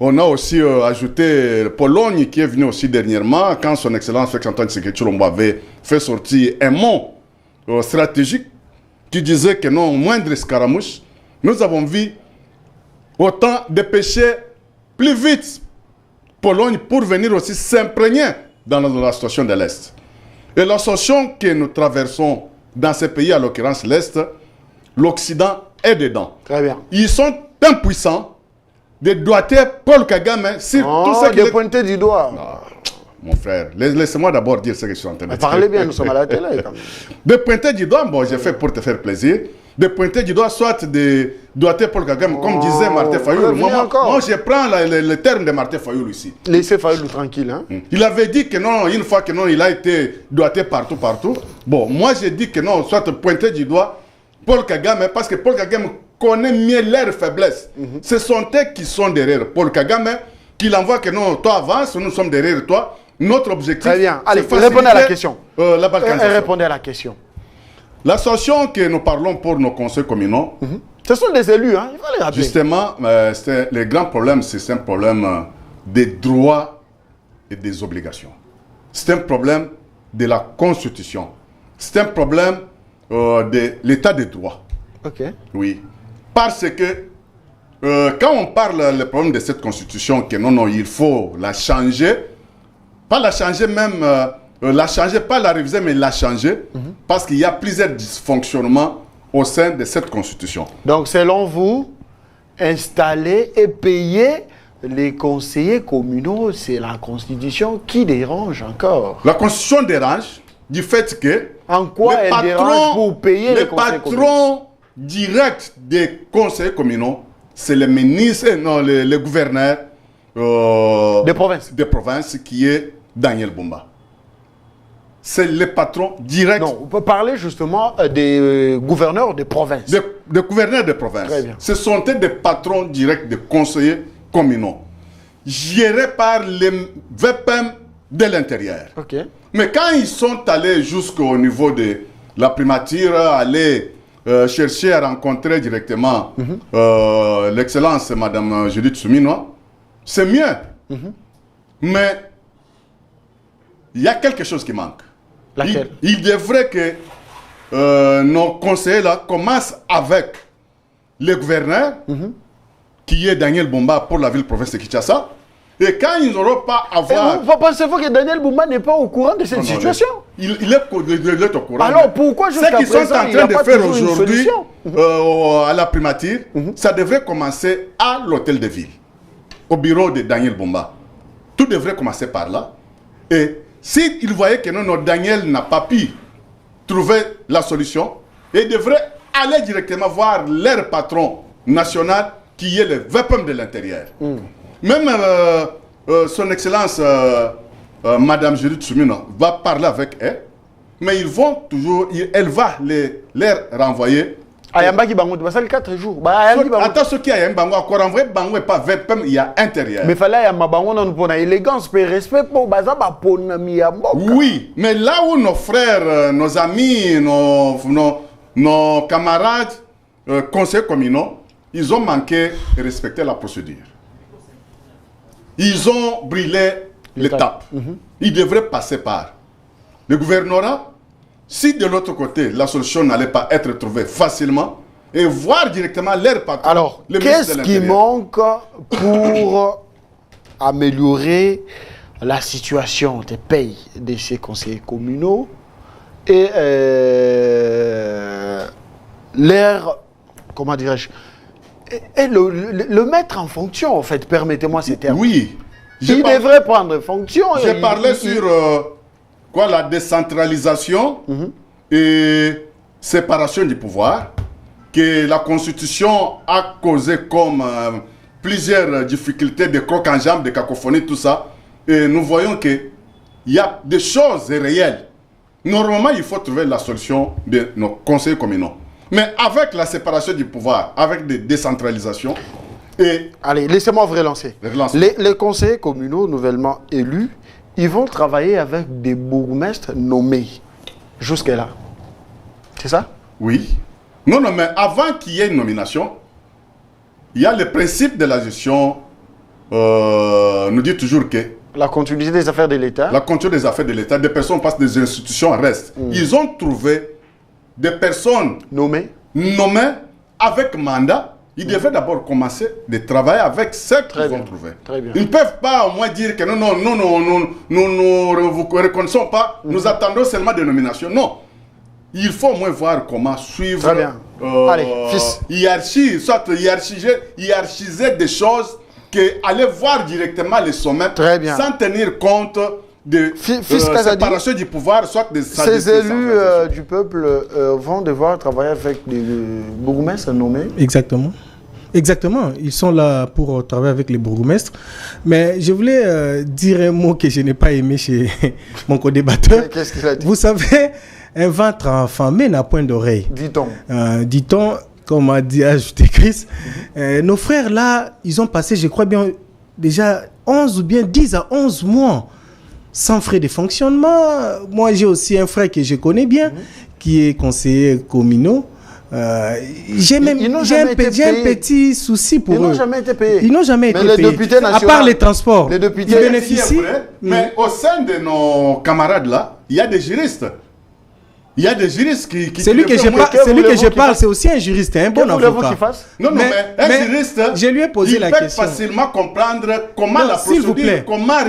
On a aussi ajouté Pologne qui est venue aussi dernièrement, quand son Excellence Félix-Antoine Tshisekedi Tshilombo avait fait sortir un mot stratégique qui disait que non, moindre escaramouche, nous avons vu autant dépêcher plus vite Pologne pour venir aussi s'imprégner dans la situation de l'Est. Et la situation que nous traversons dans ces pays, à l'occurrence l'Est, l'Occident est dedans. Très bien. Ils sont impuissants de doigter Paul Kagame sur tout ce qui est pointé du doigt. Non, mon frère, laissez-moi d'abord dire ce que je suis en train de dire. Parlez bien, nous sommes à la télé. Quand même. De pointer du doigt, bon, j'ai fait pour te faire plaisir. De pointer du doigt, soit de doigter Paul Kagame, comme disait Martin Fayoul. Moi, je prends le terme de Martin Fayoul ici. Laissez Fayoul tranquille. Hein? Il avait dit que non, une fois que non, il a été doigté partout. Bon, moi, j'ai dit que non, soit pointer du doigt Paul Kagame, parce que Paul Kagame connaît mieux leurs faiblesses. Ce sont eux qui sont derrière Paul Kagame, qu'il envoie que non, toi avance, nous sommes derrière toi. Notre objectif, très bien. Allez, répondez à la question. La balkanisation. Répondez à la question. L'association que nous parlons pour nos conseils communaux, ce sont des élus, hein? Il faut les rappeler. Justement, le grand problème, c'est un problème des droits et des obligations. C'est un problème de la Constitution. C'est un problème de l'état de droit. Ok. Oui. Parce que quand on parle le problème de cette Constitution, que non, il faut la changer, pas la changer même... la changer, pas la réviser, mais la changer, parce qu'il y a plusieurs dysfonctionnements au sein de cette Constitution. Donc, selon vous, installer et payer les conseillers communaux, c'est la Constitution qui dérange encore. La Constitution dérange du fait que en quoi elle dérange pour payer les conseillers communaux? patrons directs des conseillers communaux, c'est le ministre, non, le gouverneur des provinces qui est Daniel Bumba. C'est le patron direct. Non, on peut parler justement des gouverneurs de province. Des gouverneurs de province. Très bien. Ce sont des patrons directs des conseillers communaux, gérés par les VPM de l'intérieur. Ok. Mais quand ils sont allés jusqu'au niveau de la primature, aller chercher à rencontrer directement l'excellence Madame Judith Soumino, c'est mieux. Mais il y a quelque chose qui manque. Laquelle? Il devrait que nos conseillers là commencent avec le gouverneur, qui est Daniel Bumba pour la ville-province de Kinshasa. Et quand ils n'auront pas à voir... Pensez-vous que Daniel Bumba n'est pas au courant de cette situation? Il est au courant. Alors pourquoi jusqu'à présent, ce qu'ils sont en train de faire aujourd'hui à la primature, ça devrait commencer à l'hôtel de ville, au bureau de Daniel Bumba. Tout devrait commencer par là. Et s'ils voyaient que non, Daniel n'a pas pu trouver la solution, ils devraient aller directement voir leur patron national qui est le VPM de l'intérieur. Même son excellence Madame Judith Soumino va parler avec elle, mais ils vont toujours, elle va les renvoyer. Ayamba qui bango, c'est 4 jours. Attends, ce qui a Bango, encore renvoyé Bango et pas VPM, il y a intérieur. Mais fallait Ayamba Bango non pour élégance, pour respect pour Bazaba pour Miyamboka. Oui, mais là où nos frères, nos amis, nos camarades, conseillers communaux, ils ont manqué de respecter la procédure. Ils ont brûlé l'étape. Ils devraient passer par le gouvernorat. Si de l'autre côté, la solution n'allait pas être trouvée facilement, et voir directement leur patron. Alors, qu'est-ce qui manque pour améliorer la situation des pays de ces conseillers communaux et leur, comment dirais-je, et le mettre en fonction, en fait, permettez-moi ces termes. Oui. Il devrait prendre fonction. J'ai parlé sur la décentralisation et séparation du pouvoir, que la Constitution a causé comme plusieurs difficultés de croc en jambe, de cacophonie, tout ça. Et nous voyons qu'il y a des choses réelles. Normalement, il faut trouver la solution de nos conseils communaux. Mais avec la séparation du pouvoir, avec des décentralisations et... Allez, laissez-moi vous relancer. Les conseillers communaux nouvellement élus, ils vont travailler avec des bourgmestres nommés. Jusque-là. C'est ça? Oui. Non, mais avant qu'il y ait une nomination, il y a le principe de la gestion, nous dit toujours que... La continuité des affaires de l'État. La continuité des affaires de l'État, des personnes passent, des institutions restent. Ils ont trouvé des personnes nommées avec mandat. Ils devaient d'abord commencer de travailler avec ceux qu'ils ont trouvés. Ils ne peuvent pas au moins dire que nous ne vous reconnaissons pas, nous attendons seulement des nominations. Non. Il faut au moins voir comment suivre hiérarchie, soit hiérarchiser des choses, aller voir directement les sommets sans tenir compte de séparation du pouvoir, soit des... Ces élus du peuple vont devoir travailler avec des bourgmestres nommés. Exactement. Exactement. Ils sont là pour travailler avec les bourgmestres. Mais je voulais dire un mot que je n'ai pas aimé chez mon co-débatteur. Qu'est-ce qu'il a dit? Vous savez, un ventre enfamé n'a point d'oreille. Dit-on. Dit-on, comme a dit ajouté Chris. Nos frères là, ils ont passé, je crois bien, déjà 11 ou bien 10 à 11 mois sans frais de fonctionnement. Moi, j'ai aussi un frère que je connais bien, qui est conseiller communaux. J'ai un petit souci pour eux. Ils n'ont jamais été payés. Ils n'ont jamais été payés. Députés nationaux, à part les transports. Les députés ils bénéficient. Mais au sein de nos camarades là, il y a des juristes. Il y a des juristes qui celui que je parle, c'est aussi un juriste, un bon avocat. Non, mais un juriste, je lui ai posé la question. Il peut facilement comprendre comment la procédure, vous plaît. comment...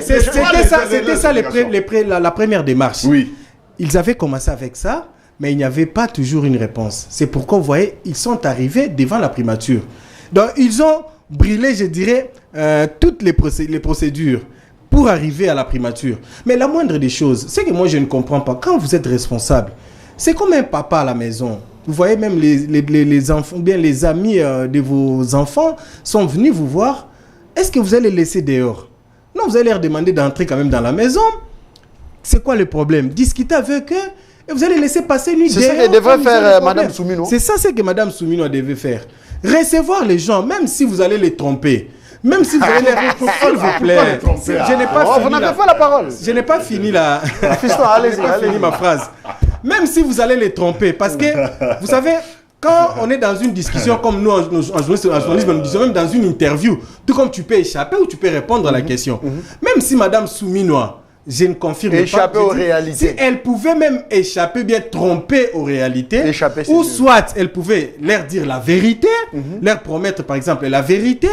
C'était ça la première démarche. Oui. Ils avaient commencé avec ça, mais il n'y avait pas toujours une réponse. C'est pourquoi, vous voyez, ils sont arrivés devant la primature. Donc, ils ont brûlé, je dirais, toutes les procédures pour arriver à la primature. Mais la moindre des choses, c'est que moi je ne comprends pas. Quand vous êtes responsable, c'est comme un papa à la maison. Vous voyez même les enfants, bien les amis de vos enfants sont venus vous voir. Est-ce que vous allez les laisser dehors? Non, vous allez leur demander d'entrer quand même dans la maison. C'est quoi le problème? Discuter avec eux et vous allez laisser passer une nuit dehors. C'est ça que devrait faire Madame Soumino. C'est ça que Madame Soumino devait faire. Recevoir les gens, même si vous allez les tromper. Même si vous allez les... S'il vous plaît. Je n'ai pas fini. Vous n'avez pas la parole. Je n'ai pas fini la... Allez-y. ma phrase. Même si vous allez les tromper. Parce que, vous savez, quand on est dans une discussion comme nous, en journalisme, nous disons même dans une interview, tout comme tu peux échapper ou tu peux répondre à la question. Même si Madame Souminois, je ne confirme pas. Échapper aux réalités. Si elle pouvait même échapper, bien tromper aux réalités, ou mieux. soit elle pouvait leur dire la vérité, leur promettre par exemple la vérité,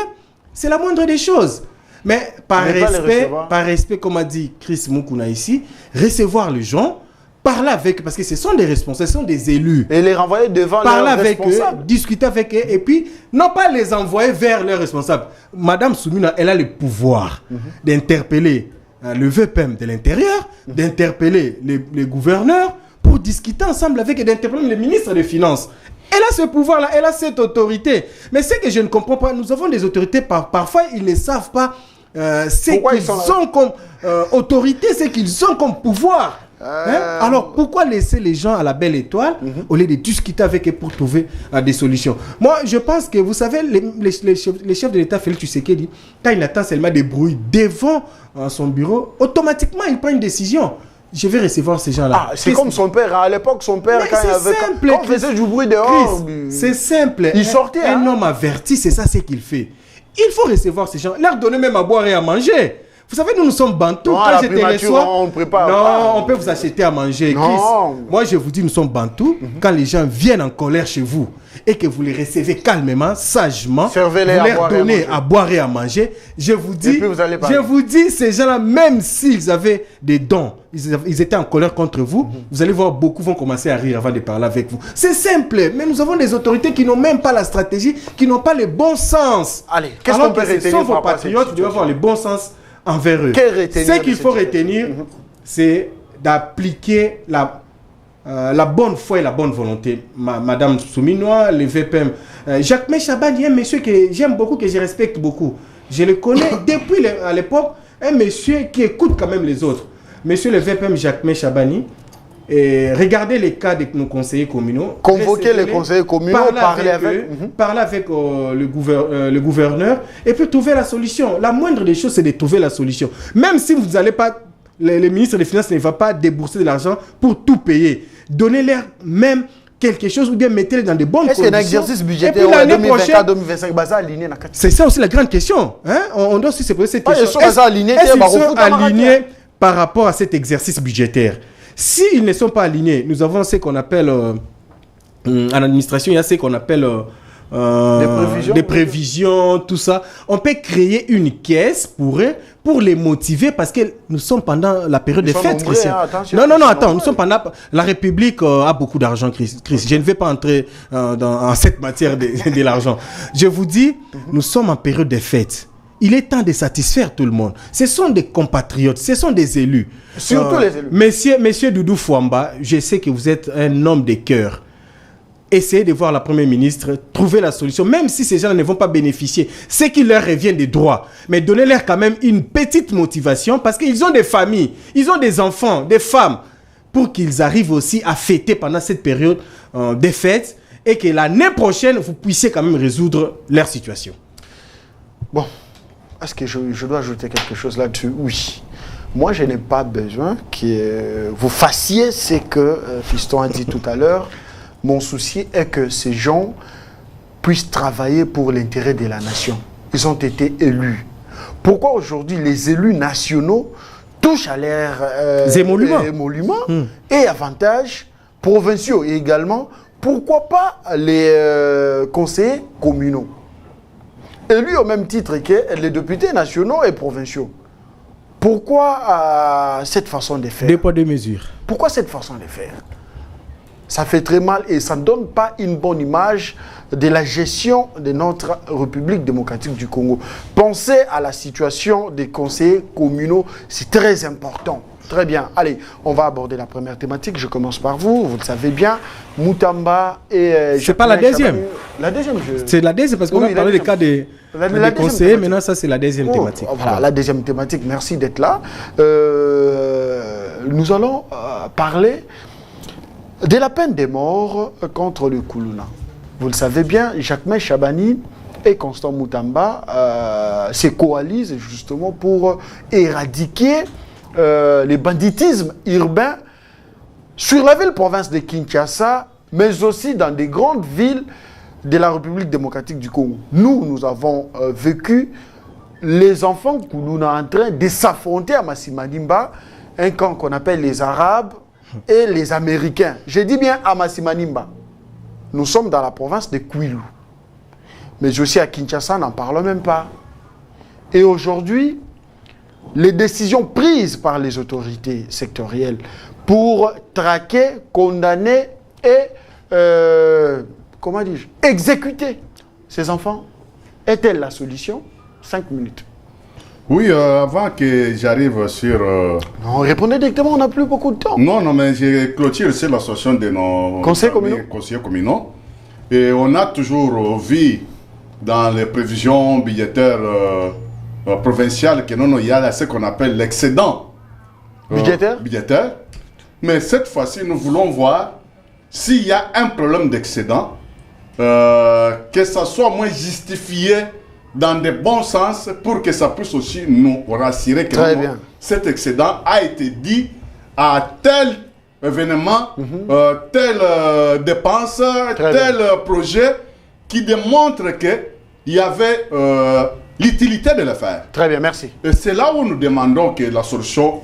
c'est la moindre des choses. Mais par respect, comme a dit Chris Mukuna ici, recevoir les gens, parler avec eux, parce que ce sont des responsables, ce sont des élus. Et les renvoyer devant parler leurs avec responsables. eux, discuter avec eux, et puis non pas les envoyer vers leurs responsables. Madame Soumina, elle a le pouvoir d'interpeller le VPM de l'Intérieur, d'interpeller les gouverneurs pour discuter ensemble avec et d'interpeller le ministre des Finances. Elle a ce pouvoir-là, elle a cette autorité. Mais ce que je ne comprends pas, nous avons des autorités, parfois ils ne savent pas ce qu'ils ont comme autorité, ce qu'ils ont comme pouvoir. Alors pourquoi laisser les gens à la belle étoile au lieu de discuter avec eux pour trouver des solutions? Moi je pense que vous savez les chefs de l'État, Félix Tshisekedi, quand il attend seulement des bruits devant son bureau, automatiquement il prend une décision. Je vais recevoir ces gens-là. C'est comme son père. À l'époque, son père, quand on faisait du bruit dehors... C'est simple. Il sortait. Un homme averti, c'est ça ce qu'il fait. Il faut recevoir ces gens, leur donner même à boire et à manger. Vous savez, nous sommes bantous. Quand je te reçois, on prépare. Non, on peut vous acheter à manger. Chris, moi, je vous dis, nous sommes bantous. Quand les gens viennent en colère chez vous et que vous les recevez calmement, sagement, vous leur donnez à boire et à manger, je vous dis, ces gens-là, même s'ils avaient des dons, ils étaient en colère contre vous, vous allez voir, beaucoup vont commencer à rire avant de parler avec vous. C'est simple, mais nous avent des autorités qui n'ont même pas la stratégie, qui n'ont pas le bon sens. Allez, qu'est-ce qu'on peut retenir? Ce sont vos patriotes, vous devez avoir le bon sens envers eux. Ce qu'il faut retenir, c'est d'appliquer la bonne foi et la bonne volonté. Madame Souminois, le VPM. Jacques Chabani, un monsieur que j'aime beaucoup, que je respecte beaucoup. Je le connais depuis à l'époque, un monsieur qui écoute quand même les autres. Monsieur le VPM Jacques Chabani, regardez les cas de nos conseillers communaux. Convoquez les conseillers communaux, parler avec le gouverneur et puis trouver la solution. La moindre des choses, c'est de trouver la solution. Même si vous n'allez pas, le ministre des Finances ne va pas débourser de l'argent pour tout payer. Donnez-leur même quelque chose ou bien mettez-les dans de bonnes conditions. Est-ce qu'un exercice budgétaire 2024-2025 c'est ça aussi la grande question. Hein? On doit aussi se poser cette question. Est-ce qu'ils sont alignés par rapport à cet exercice budgétaire? S'ils ne sont pas alignés, nous avons ce qu'on appelle, en administration, il y a ce qu'on appelle des prévisions, tout ça. On peut créer une caisse pour eux, pour les motiver, parce que nous sommes pendant la période des fêtes, Christian. Attends, nous sommes pendant... La République a beaucoup d'argent, Chris. Je ne vais pas entrer en cette matière de l'argent. Je vous dis, nous sommes en période des fêtes. Il est temps de satisfaire tout le monde. Ce sont des compatriotes, ce sont des élus. Surtout les élus. Monsieur Doudou Fouamba, je sais que vous êtes un homme de cœur. Essayez de voir la Première ministre, trouver la solution, même si ces gens ne vont pas bénéficier, c'est qui leur revient des droits. Mais donnez-leur quand même une petite motivation parce qu'ils ont des familles, ils ont des enfants, des femmes, pour qu'ils arrivent aussi à fêter pendant cette période des fêtes et que l'année prochaine, vous puissiez quand même résoudre leur situation. Bon. Est-ce que je dois ajouter quelque chose là-dessus? Oui. Moi, je n'ai pas besoin que vous fassiez ce que Fiston a dit tout à l'heure. Mon souci est que ces gens puissent travailler pour l'intérêt de la nation. Ils ont été élus. Pourquoi aujourd'hui les élus nationaux touchent à leurs émoluments et avantages provinciaux? Et également, pourquoi pas les conseillers communaux élus au même titre que les députés nationaux et provinciaux? Pourquoi cette façon de faire? Deux poids, deux mesures. Pourquoi cette façon de faire? Ça fait très mal et ça ne donne pas une bonne image de la gestion de notre République démocratique du Congo. Pensez à la situation des conseillers communaux, c'est très important. Très bien. Allez, on va aborder la première thématique. Je commence par vous. Vous le savez bien. Moutamba et... c'est pas la deuxième. La deuxième. C'est la deuxième parce qu'on a parlé des cas des conseillers. Maintenant, ça, c'est la deuxième thématique. Voilà, la deuxième thématique. Merci d'être là. Nous allons parler de la peine de mort contre le Kuluna. Vous le savez bien, Jacquemain Chabani et Constant Moutamba se coalisent justement pour éradiquer les banditismes urbains sur la ville-province de Kinshasa, mais aussi dans des grandes villes de la République démocratique du Congo. Nous avons vécu les enfants Kuluna en train de s'affronter à Massimanimba, un camp qu'on appelle les Arabes et les Américains. Je dis bien à Massimanimba. Nous sommes dans la province de Kwilu. Mais aussi à Kinshasa, n'en parlons même pas. Et aujourd'hui, les décisions prises par les autorités sectorielles pour traquer, condamner et, exécuter ces enfants, est-elle la solution? 5 minutes. Oui, avant que j'arrive sur... Non, répondez directement, on n'a plus beaucoup de temps. Non, mais j'ai clôturé aussi l'association de nos conseillers communaux. Et on a toujours vu dans les prévisions budgétaires provinciales que il y a ce qu'on appelle l'excédent budgétaire. Mais cette fois-ci, nous voulons voir s'il y a un problème d'excédent, que ça soit moins justifié dans de bons sens pour que ça puisse aussi nous rassurer que cet excédent a été dit à tel événement, telle dépense, tel projet qui démontre qu'il y avait l'utilité de le faire. Très bien, merci. Et c'est là où nous demandons que la solution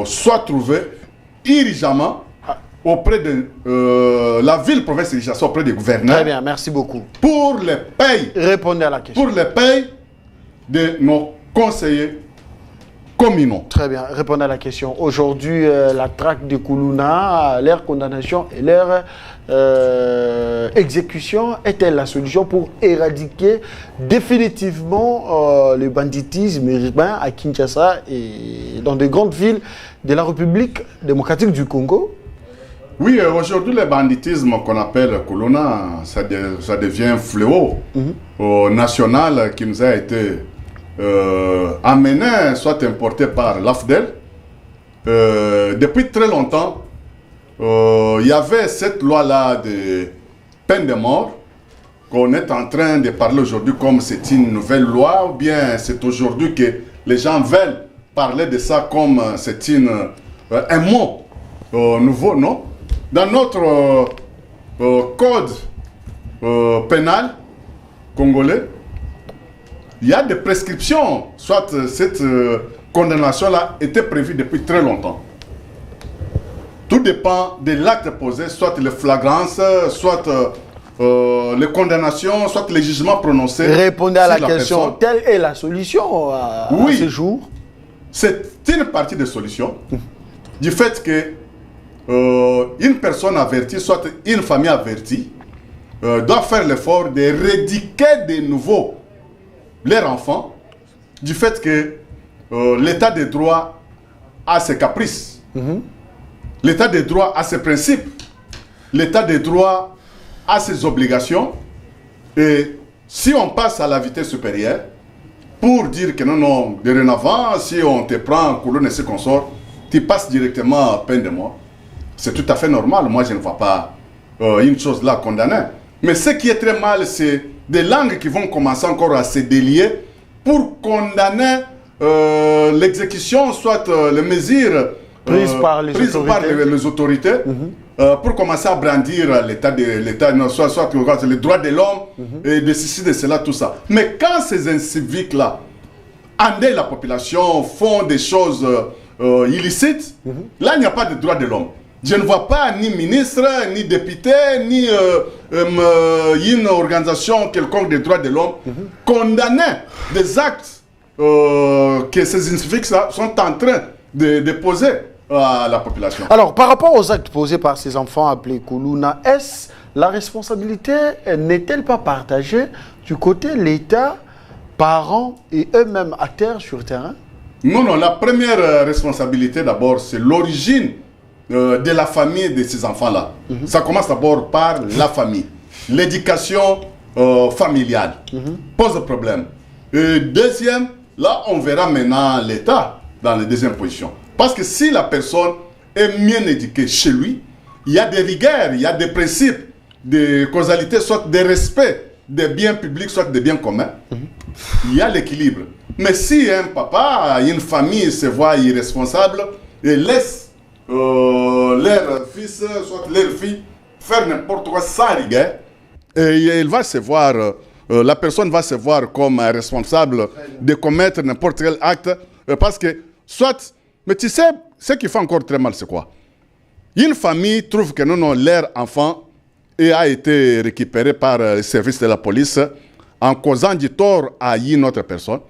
soit trouvée urgemment auprès de la ville-province de Kinshasa, auprès des gouverneurs. Très bien, merci beaucoup. Pour les payes. Répondez à la question. Pour les payes de nos conseillers communaux. Très bien, répondez à la question. Aujourd'hui, la traque de Kuluna, leur condamnation et leur exécution est-elle la solution pour éradiquer définitivement le banditisme urbain à Kinshasa et dans de grandes villes de la République démocratique du Congo? Oui, aujourd'hui, le banditisme qu'on appelle Kuluna, ça devient un fléau national qui nous a été amené, soit importé par l'AFDEL. Depuis très longtemps, il y avait cette loi-là de peine de mort qu'on est en train de parler aujourd'hui comme c'est une nouvelle loi, ou bien c'est aujourd'hui que les gens veulent parler de ça comme c'est un mot nouveau, non? Dans notre code pénal congolais, il y a des prescriptions, soit cette condamnation-là était prévue depuis très longtemps. Tout dépend de l'acte posé, soit les flagrances, soit les condamnations, soit les jugements prononcés. Répondez à la question, telle est la solution à ce jour? C'est une partie des solutions, du fait que une personne avertie, soit une famille avertie, doit faire l'effort de rééduquer de nouveau leurs enfants, du fait que l'état de droit a ses caprices, l'état de droit a ses principes, l'état de droit a ses obligations, et si on passe à la vitesse supérieure, pour dire que non, dorénavant, si on te prend colonne et ce qu'on sort, tu passes directement à peine de mort. C'est tout à fait normal. Moi, je ne vois pas une chose là condamnée. Mais ce qui est très mal, c'est des langues qui vont commencer encore à se délier pour condamner l'exécution, soit les mesures prises par les autorités, pour commencer à brandir l'état, soit les droits de l'homme, et de ceci, de cela, tout ça. Mais quand ces inciviques-là, endeuillent la population, font des choses illicites, là, il n'y a pas de droits de l'homme. Je ne vois pas ni ministre, ni député, ni une organisation quelconque des droits de l'homme condamner des actes que ces inciviques sont en train de poser. à la population. Alors, par rapport aux actes posés par ces enfants appelés Kuluna, est-ce la responsabilité n'est-elle pas partagée du côté de l'État, parents et eux-mêmes acteurs sur le terrain? Non, non, la première responsabilité d'abord, c'est l'origine de la famille de ces enfants-là. Ça commence d'abord par la famille. L'éducation familiale pose problème. Et deuxième, là, on verra maintenant l'État dans la deuxième position. Parce que si la personne est bien éduquée chez lui, il y a des rigueurs, il y a des principes de causalité, soit de respect des biens publics, soit des biens communs. Il y a l'équilibre. Mais si un papa, une famille se voit irresponsable et laisse leur fils, soit leur fille, faire n'importe quoi sans rigueur, et il va se voir, la personne va se voir comme responsable de commettre n'importe quel acte, parce que soit, mais tu sais, ce qui fait encore très mal, c'est quoi? Une famille trouve que non, leur enfant a été récupéré par les services de la police en causant du tort à une autre personne.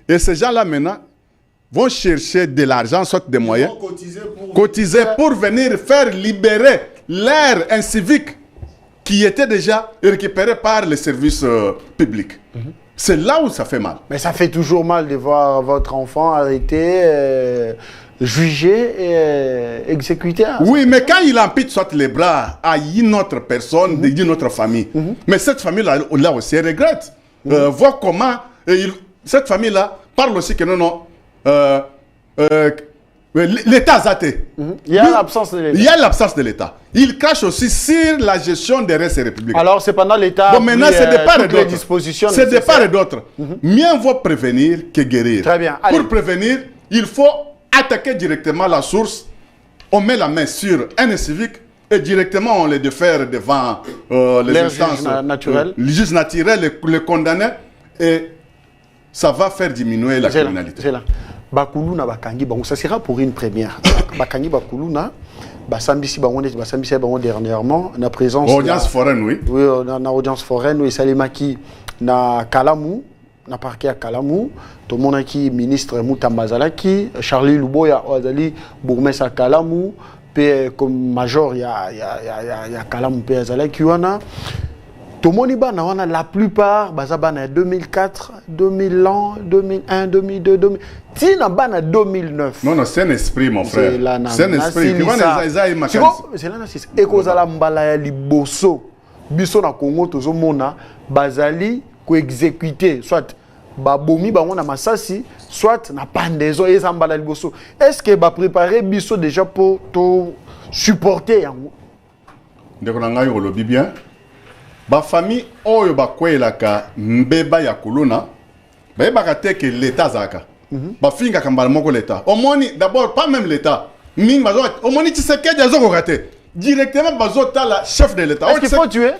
Et ces gens-là, maintenant, vont chercher de l'argent, soit des moyens, cotiser pour venir faire libérer l'air incivique qui était déjà récupéré par les services publics. C'est là où ça fait mal. Mais ça fait toujours mal de voir votre enfant arrêté, jugé et exécuté. Oui, mais quand il empile soit les bras à une autre personne, d'une autre famille, mais cette famille-là là aussi elle regrette. Voir comment cette famille-là parle aussi que non, l'État a zaté. Il y a l'absence de l'État. Il y a l'absence de l'État. Il crache aussi sur la gestion des restes républicains. Alors, c'est pendant l'État. Bon, maintenant, c'est de part et d'autre. C'est de part et d'autre. Mieux vaut prévenir que guérir. Très bien. Allez. Pour prévenir, il faut attaquer directement la source. On met la main sur un civique et directement on les défère devant les instances naturelles. Les juges naturels, les condamnés, et ça va faire diminuer la criminalité. C'est là. Bakuluna bakangi bango, ça sera pour une première. Bakangi bakuluna, basambisi bango net, basambisi bango dernièrement na présence. Audience foraine, oui. Oui, na audience foraine, oui, salimaki na Kalamu, na parquet à Kalamu, tout le monde qui ministre Mutambazalaki, Charlie Luboya Ozali, bourgmestre Kalamu, puis comme major il y a Kalamu pe Azalaki wana. Tout le monde, la plupart, en 2004, 2001, 2001, 2002, 2000. Si on a 2009. Non, c'est un esprit, mon frère. C'est un esprit. C'est là, c'est et cause la mbala liboso. Biso na Congo, tout le monde, bazali, ko exécuté, soit babomi, na masasi, soit na pendaison et zambala liboso. Est-ce que ba préparer biso déjà pour tout supporter yango? Ndeko na ngai olobi bien. Ba famille oyo bakwelaka mbeba ya kuluna bayebaka te que l'état zaka bafinga kambala moko l'état omoni d'abord pas même l'état mingi bazo omoni Tshisekedi azoko raté directement bazo tala chef de l'état. Est-ce qu'il faut tuer?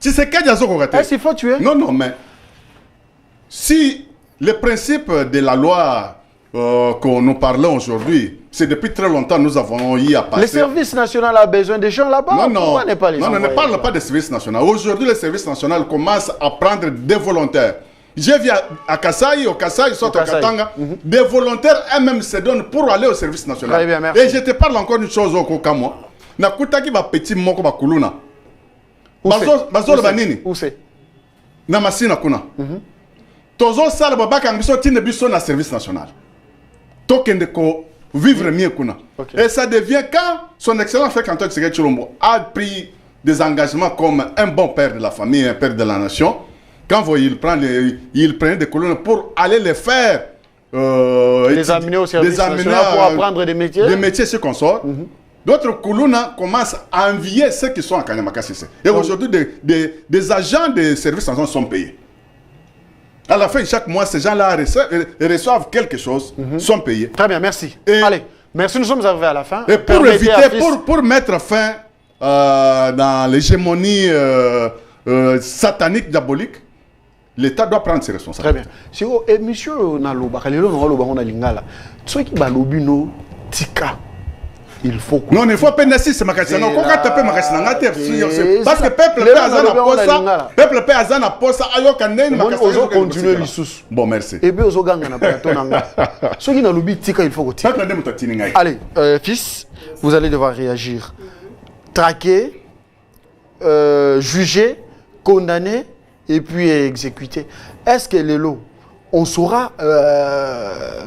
Tshisekedi azoko raté. Est-ce qu'il faut tuer? Non, mais si le principe de la loi que nous parlons aujourd'hui, c'est depuis très longtemps nous avons eu à passer. Le service national a besoin des gens là-bas. Non, on ne parle pas de service national. Aujourd'hui, le service national commence à prendre des volontaires. J'ai vu à Kasaï, au Kasaï, soit au Katanga, des volontaires elles-mêmes se donnent pour aller au service national. Très bien, merci. Et je te parle encore d'une chose au Kokamwa. Nakutaki ba petit moko ba kuluna. Bazo banini. Où c'est? Na masina kuna. Tozo sala babaka ngiso tine biso na service national. Tokende ko vivre mieux kuna. Et ça devient quand son excellence frère Antoine Tshisekedi Tshilombo a pris des engagements comme un bon père de la famille, un père de la nation. Quand il prend des colonnes pour aller les faire les amener au service national pour apprendre des métiers. Des métiers ce qu'on sort. D'autres Kuluna commencent à envier ceux qui sont à Kanyamakasese. Et aujourd'hui, des agents de services nationaux sont payés. À la fin de chaque mois, ces gens-là reçoivent quelque chose, sont payés. Très bien, merci. Allez, merci, nous sommes arrivés à la fin. Et pour éviter, pour mettre fin dans l'hégémonie satanique, diabolique, l'État doit prendre ses responsabilités. Très bien. Et monsieur Naloba, on a lingala. Ceux qui balobino tika. il faut que... Non, il faut pas c'est ma question. Non, quand tu peux ma question, parce que peuple peut azana posa, peuple peut azana posa, ayo kanen ma question. Continuer l'issous. Bon, merci. Et bien, aux ganga na plateau nanga. Ce qui n'a l'oubi tika, il faut que allez, fils, vous allez devoir réagir. Traquer, juger, condamner et puis exécuter. Est-ce que les lots, on saura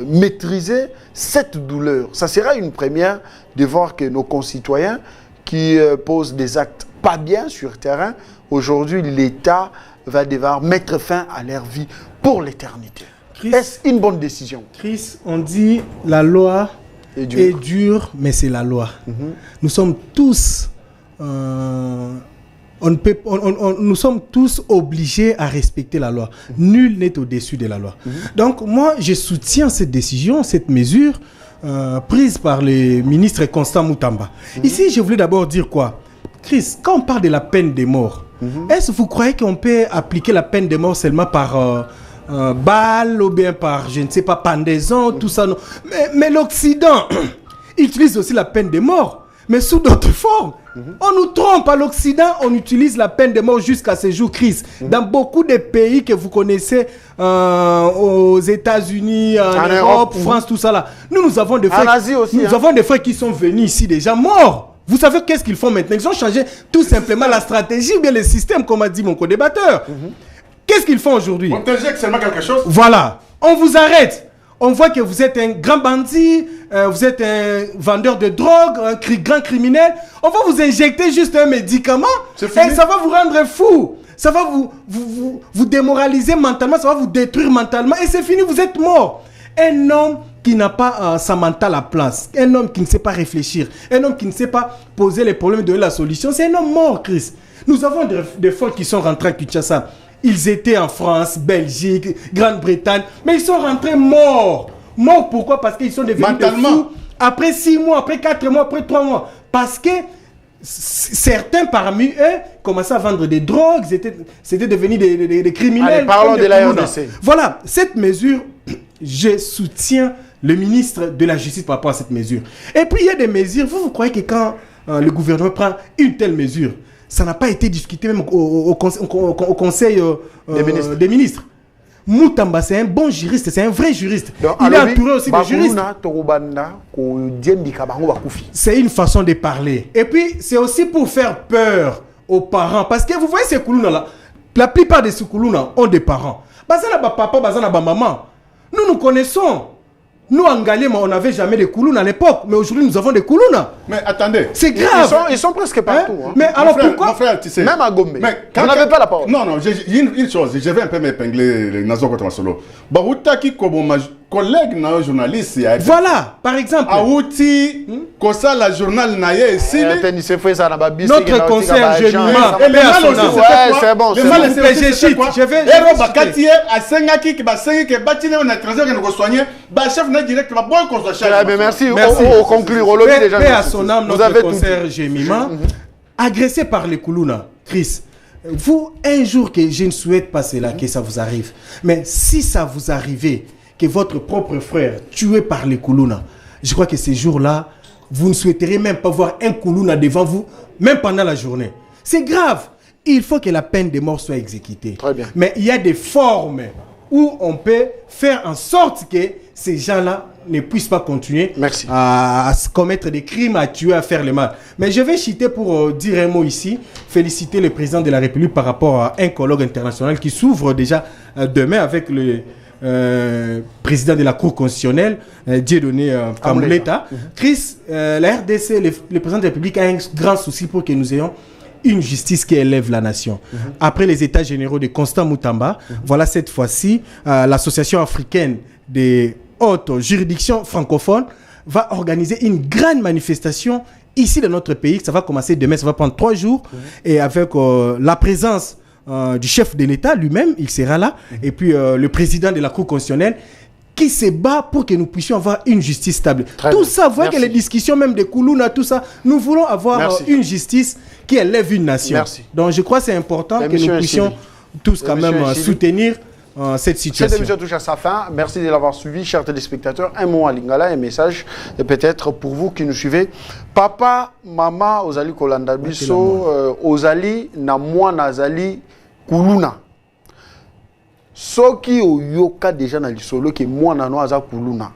maîtriser cette douleur? Ça sera une première de voir que nos concitoyens qui posent des actes pas bien sur le terrain, aujourd'hui l'État va devoir mettre fin à leur vie pour l'éternité. Est-ce une bonne décision? Chris, on dit la loi est dure, mais c'est la loi. Nous sommes tous... nous sommes tous obligés à respecter la loi. Nul n'est au-dessus de la loi. Donc, moi, je soutiens cette décision, cette mesure prise par le ministre Constant Moutamba. Ici, je voulais d'abord dire quoi? Chris, quand on parle de la peine de mort, est-ce que vous croyez qu'on peut appliquer la peine de mort seulement par balle ou bien par, je ne sais pas, pendaison, tout ça? Non. Mais l'Occident utilise aussi la peine de mort, mais sous d'autres formes. On nous trompe. À l'Occident, on utilise la peine de mort jusqu'à ce jour, Chris. Dans beaucoup de pays que vous connaissez, aux États-Unis, en Europe, France, tout ça là, nous avons des frères, avons des frères qui sont venus ici déjà morts. Vous savez qu'est-ce qu'ils font maintenant? Ils ont changé tout simplement la stratégie ou bien le système, comme a dit mon co-débatteur. Qu'est-ce qu'ils font aujourd'hui? On t'injecte seulement quelque chose. Voilà. On vous arrête. On voit que vous êtes un grand bandit, vous êtes un vendeur de drogue, un grand criminel. On va vous injecter juste un médicament et ça va vous rendre fou. Ça va vous démoraliser mentalement, ça va vous détruire mentalement et c'est fini, vous êtes mort. Un homme qui n'a pas sa mentale à place, un homme qui ne sait pas réfléchir, un homme qui ne sait pas poser les problèmes et donner la solution, c'est un homme mort, Chris. Nous avons des folks qui sont rentrés à Kinshasa. Ils étaient en France, Belgique, Grande-Bretagne, mais ils sont rentrés morts. Morts pourquoi? Parce qu'ils sont devenus des fous. Après 6 mois, après 4 mois, après 3 mois. Parce que certains parmi eux commençaient à vendre des drogues, c'était devenu des criminels. Allez, parlons de la RDC. Voilà, cette mesure, je soutiens le ministre de la Justice par rapport à cette mesure. Et puis il y a des mesures, vous croyez que quand le gouvernement prend une telle mesure, ça n'a pas été discuté même au conseil des ministres. Moutamba, c'est un bon juriste, c'est un vrai juriste. Donc, il est entouré aussi de juristes. C'est une façon de parler. Et puis, c'est aussi pour faire peur aux parents. Parce que vous voyez ces Koulouna-là, la plupart de ces Koulouna ont des parents. Bazana ba papa, bazana ba maman. Nous connaissons. Nous, en Galema, on n'avait jamais de Koulouna à l'époque, mais aujourd'hui, nous avons des Koulouna. Mais attendez. C'est grave. Ils sont presque partout. Hein? Mais alors pourquoi? Mon frère, tu sais, même à Gombe. Vous n'avez pas la parole. Non, une chose, je vais un peu m'épingler les Nazo contre Masolo. Bahoutaki Kobo, ma collègue, journaliste, voilà, par exemple. Aouti, Kosa, la journal Naye, ici. Notre concert, je m'imagine. C'est bon. Je vais. Merci. Au conclure, paix à son âme, notre concert Gémima, agressé par les Koulouna. Chris, vous, un jour que je ne souhaite pas cela, que ça vous arrive. Mais si ça vous arrivait, que votre propre frère tué par les Koulouna, je crois que ces jours-là, vous ne souhaiteriez même pas voir un Koulouna devant vous, même pendant la journée. C'est grave. Il faut que la peine de mort soit exécutée. Très bien. Mais il y a des formes où on peut faire en sorte que ces gens-là ne puissent pas continuer à commettre des crimes, à tuer, à faire le mal. Mais je vais chuter pour dire un mot ici, féliciter le président de la République par rapport à un colloque international qui s'ouvre déjà demain avec le président de la Cour constitutionnelle, Dieudonné Kambouleta. Chris, la RDC, le président de la République a un grand souci pour que nous ayons une justice qui élève la nation. Après les états généraux de Constant Moutamba, voilà cette fois-ci, l'association africaine des hautes juridictions francophones va organiser une grande manifestation ici dans notre pays. Ça va commencer demain, ça va prendre 3 jours. Et avec la présence du chef de l'État lui-même, il sera là. Et puis le président de la Cour constitutionnelle qui se bat pour que nous puissions avoir une justice stable. Tout ça, vous voyez que les discussions même de Koulouna, tout ça, nous voulons avoir une justice qui élève une nation. Donc je crois que c'est important que nous puissions tous quand même soutenir cette situation. Cette émission touche à sa fin. Merci de l'avoir suivi, chers téléspectateurs. Un mot à Lingala, un message, et peut-être pour vous qui nous suivez. Papa, maman, Ozali Kolanda Biso, Ozali, Namwa, Azali, Kuluna. Soki Oyoka déjà dans l'isolo, qui moi, Nano, Aza Kuluna.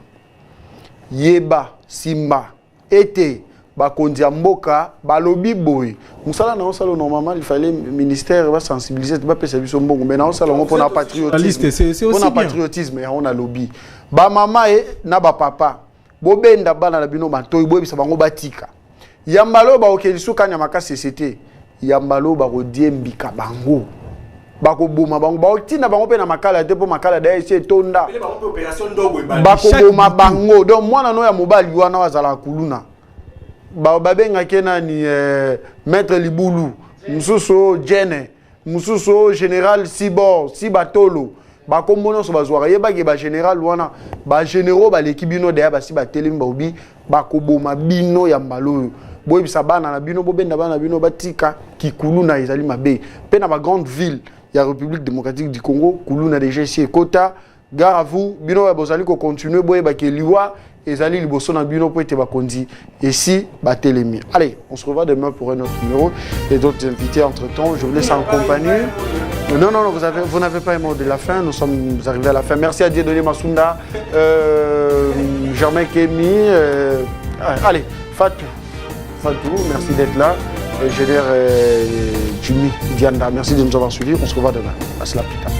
Yeba, Simba, Ete, Bakondia Mboka, Balobi Boy. Moussala na osalo normalement il fallait ministère va sensibiliser pas pe service mbongo mais na osalo on a patriotisme. C'est aussi on a patriotisme et on a lobby. Ba mama e na ba papa. Bobenda bana na bino bantoyi boyebisa bango batika. Yambalo ba okelisu kanya makasi CCT. Yambalo ba rodiembika bango. Bakoboma bango ba otina bango pe na makala te po makala da ese tonda. Bakoboma bango. Donc moi na no ya mobali wana wazala kuluna. Babenga kena ni maître Libulu, Moussouso Djene, Moussouso général Sibor, Sibatolo, Bakombono so bazwara yeba ke ba général wana, ba généraux ba l'équipe bino de ba si ba telemba obi, bakoboma bino ya mbalo. Boy bisabana na bino bobenda bana bino batika ki kuluna ezali mabe. Pe na ba grande ville ya République démocratique du Congo, kuluna déjà ici Kota, gare à vous, bino ya bozali ko continuer boy ba ke liwa ezali liboso na bino po ete bakondi et si batelemi. Allez, on se revoit demain pour un autre numéro et d'autres invités entre-temps. Je vous laisse en compagnie. Non, vous n'avez pas un mot de la fin. Nous sommes arrivés à la fin. Merci à Dieudonné Masunda, Germain Kémy. Allez, Fatou, merci d'être là. Jimmy Dianda, merci de nous avoir suivis. On se revoit demain. À cela plus tard.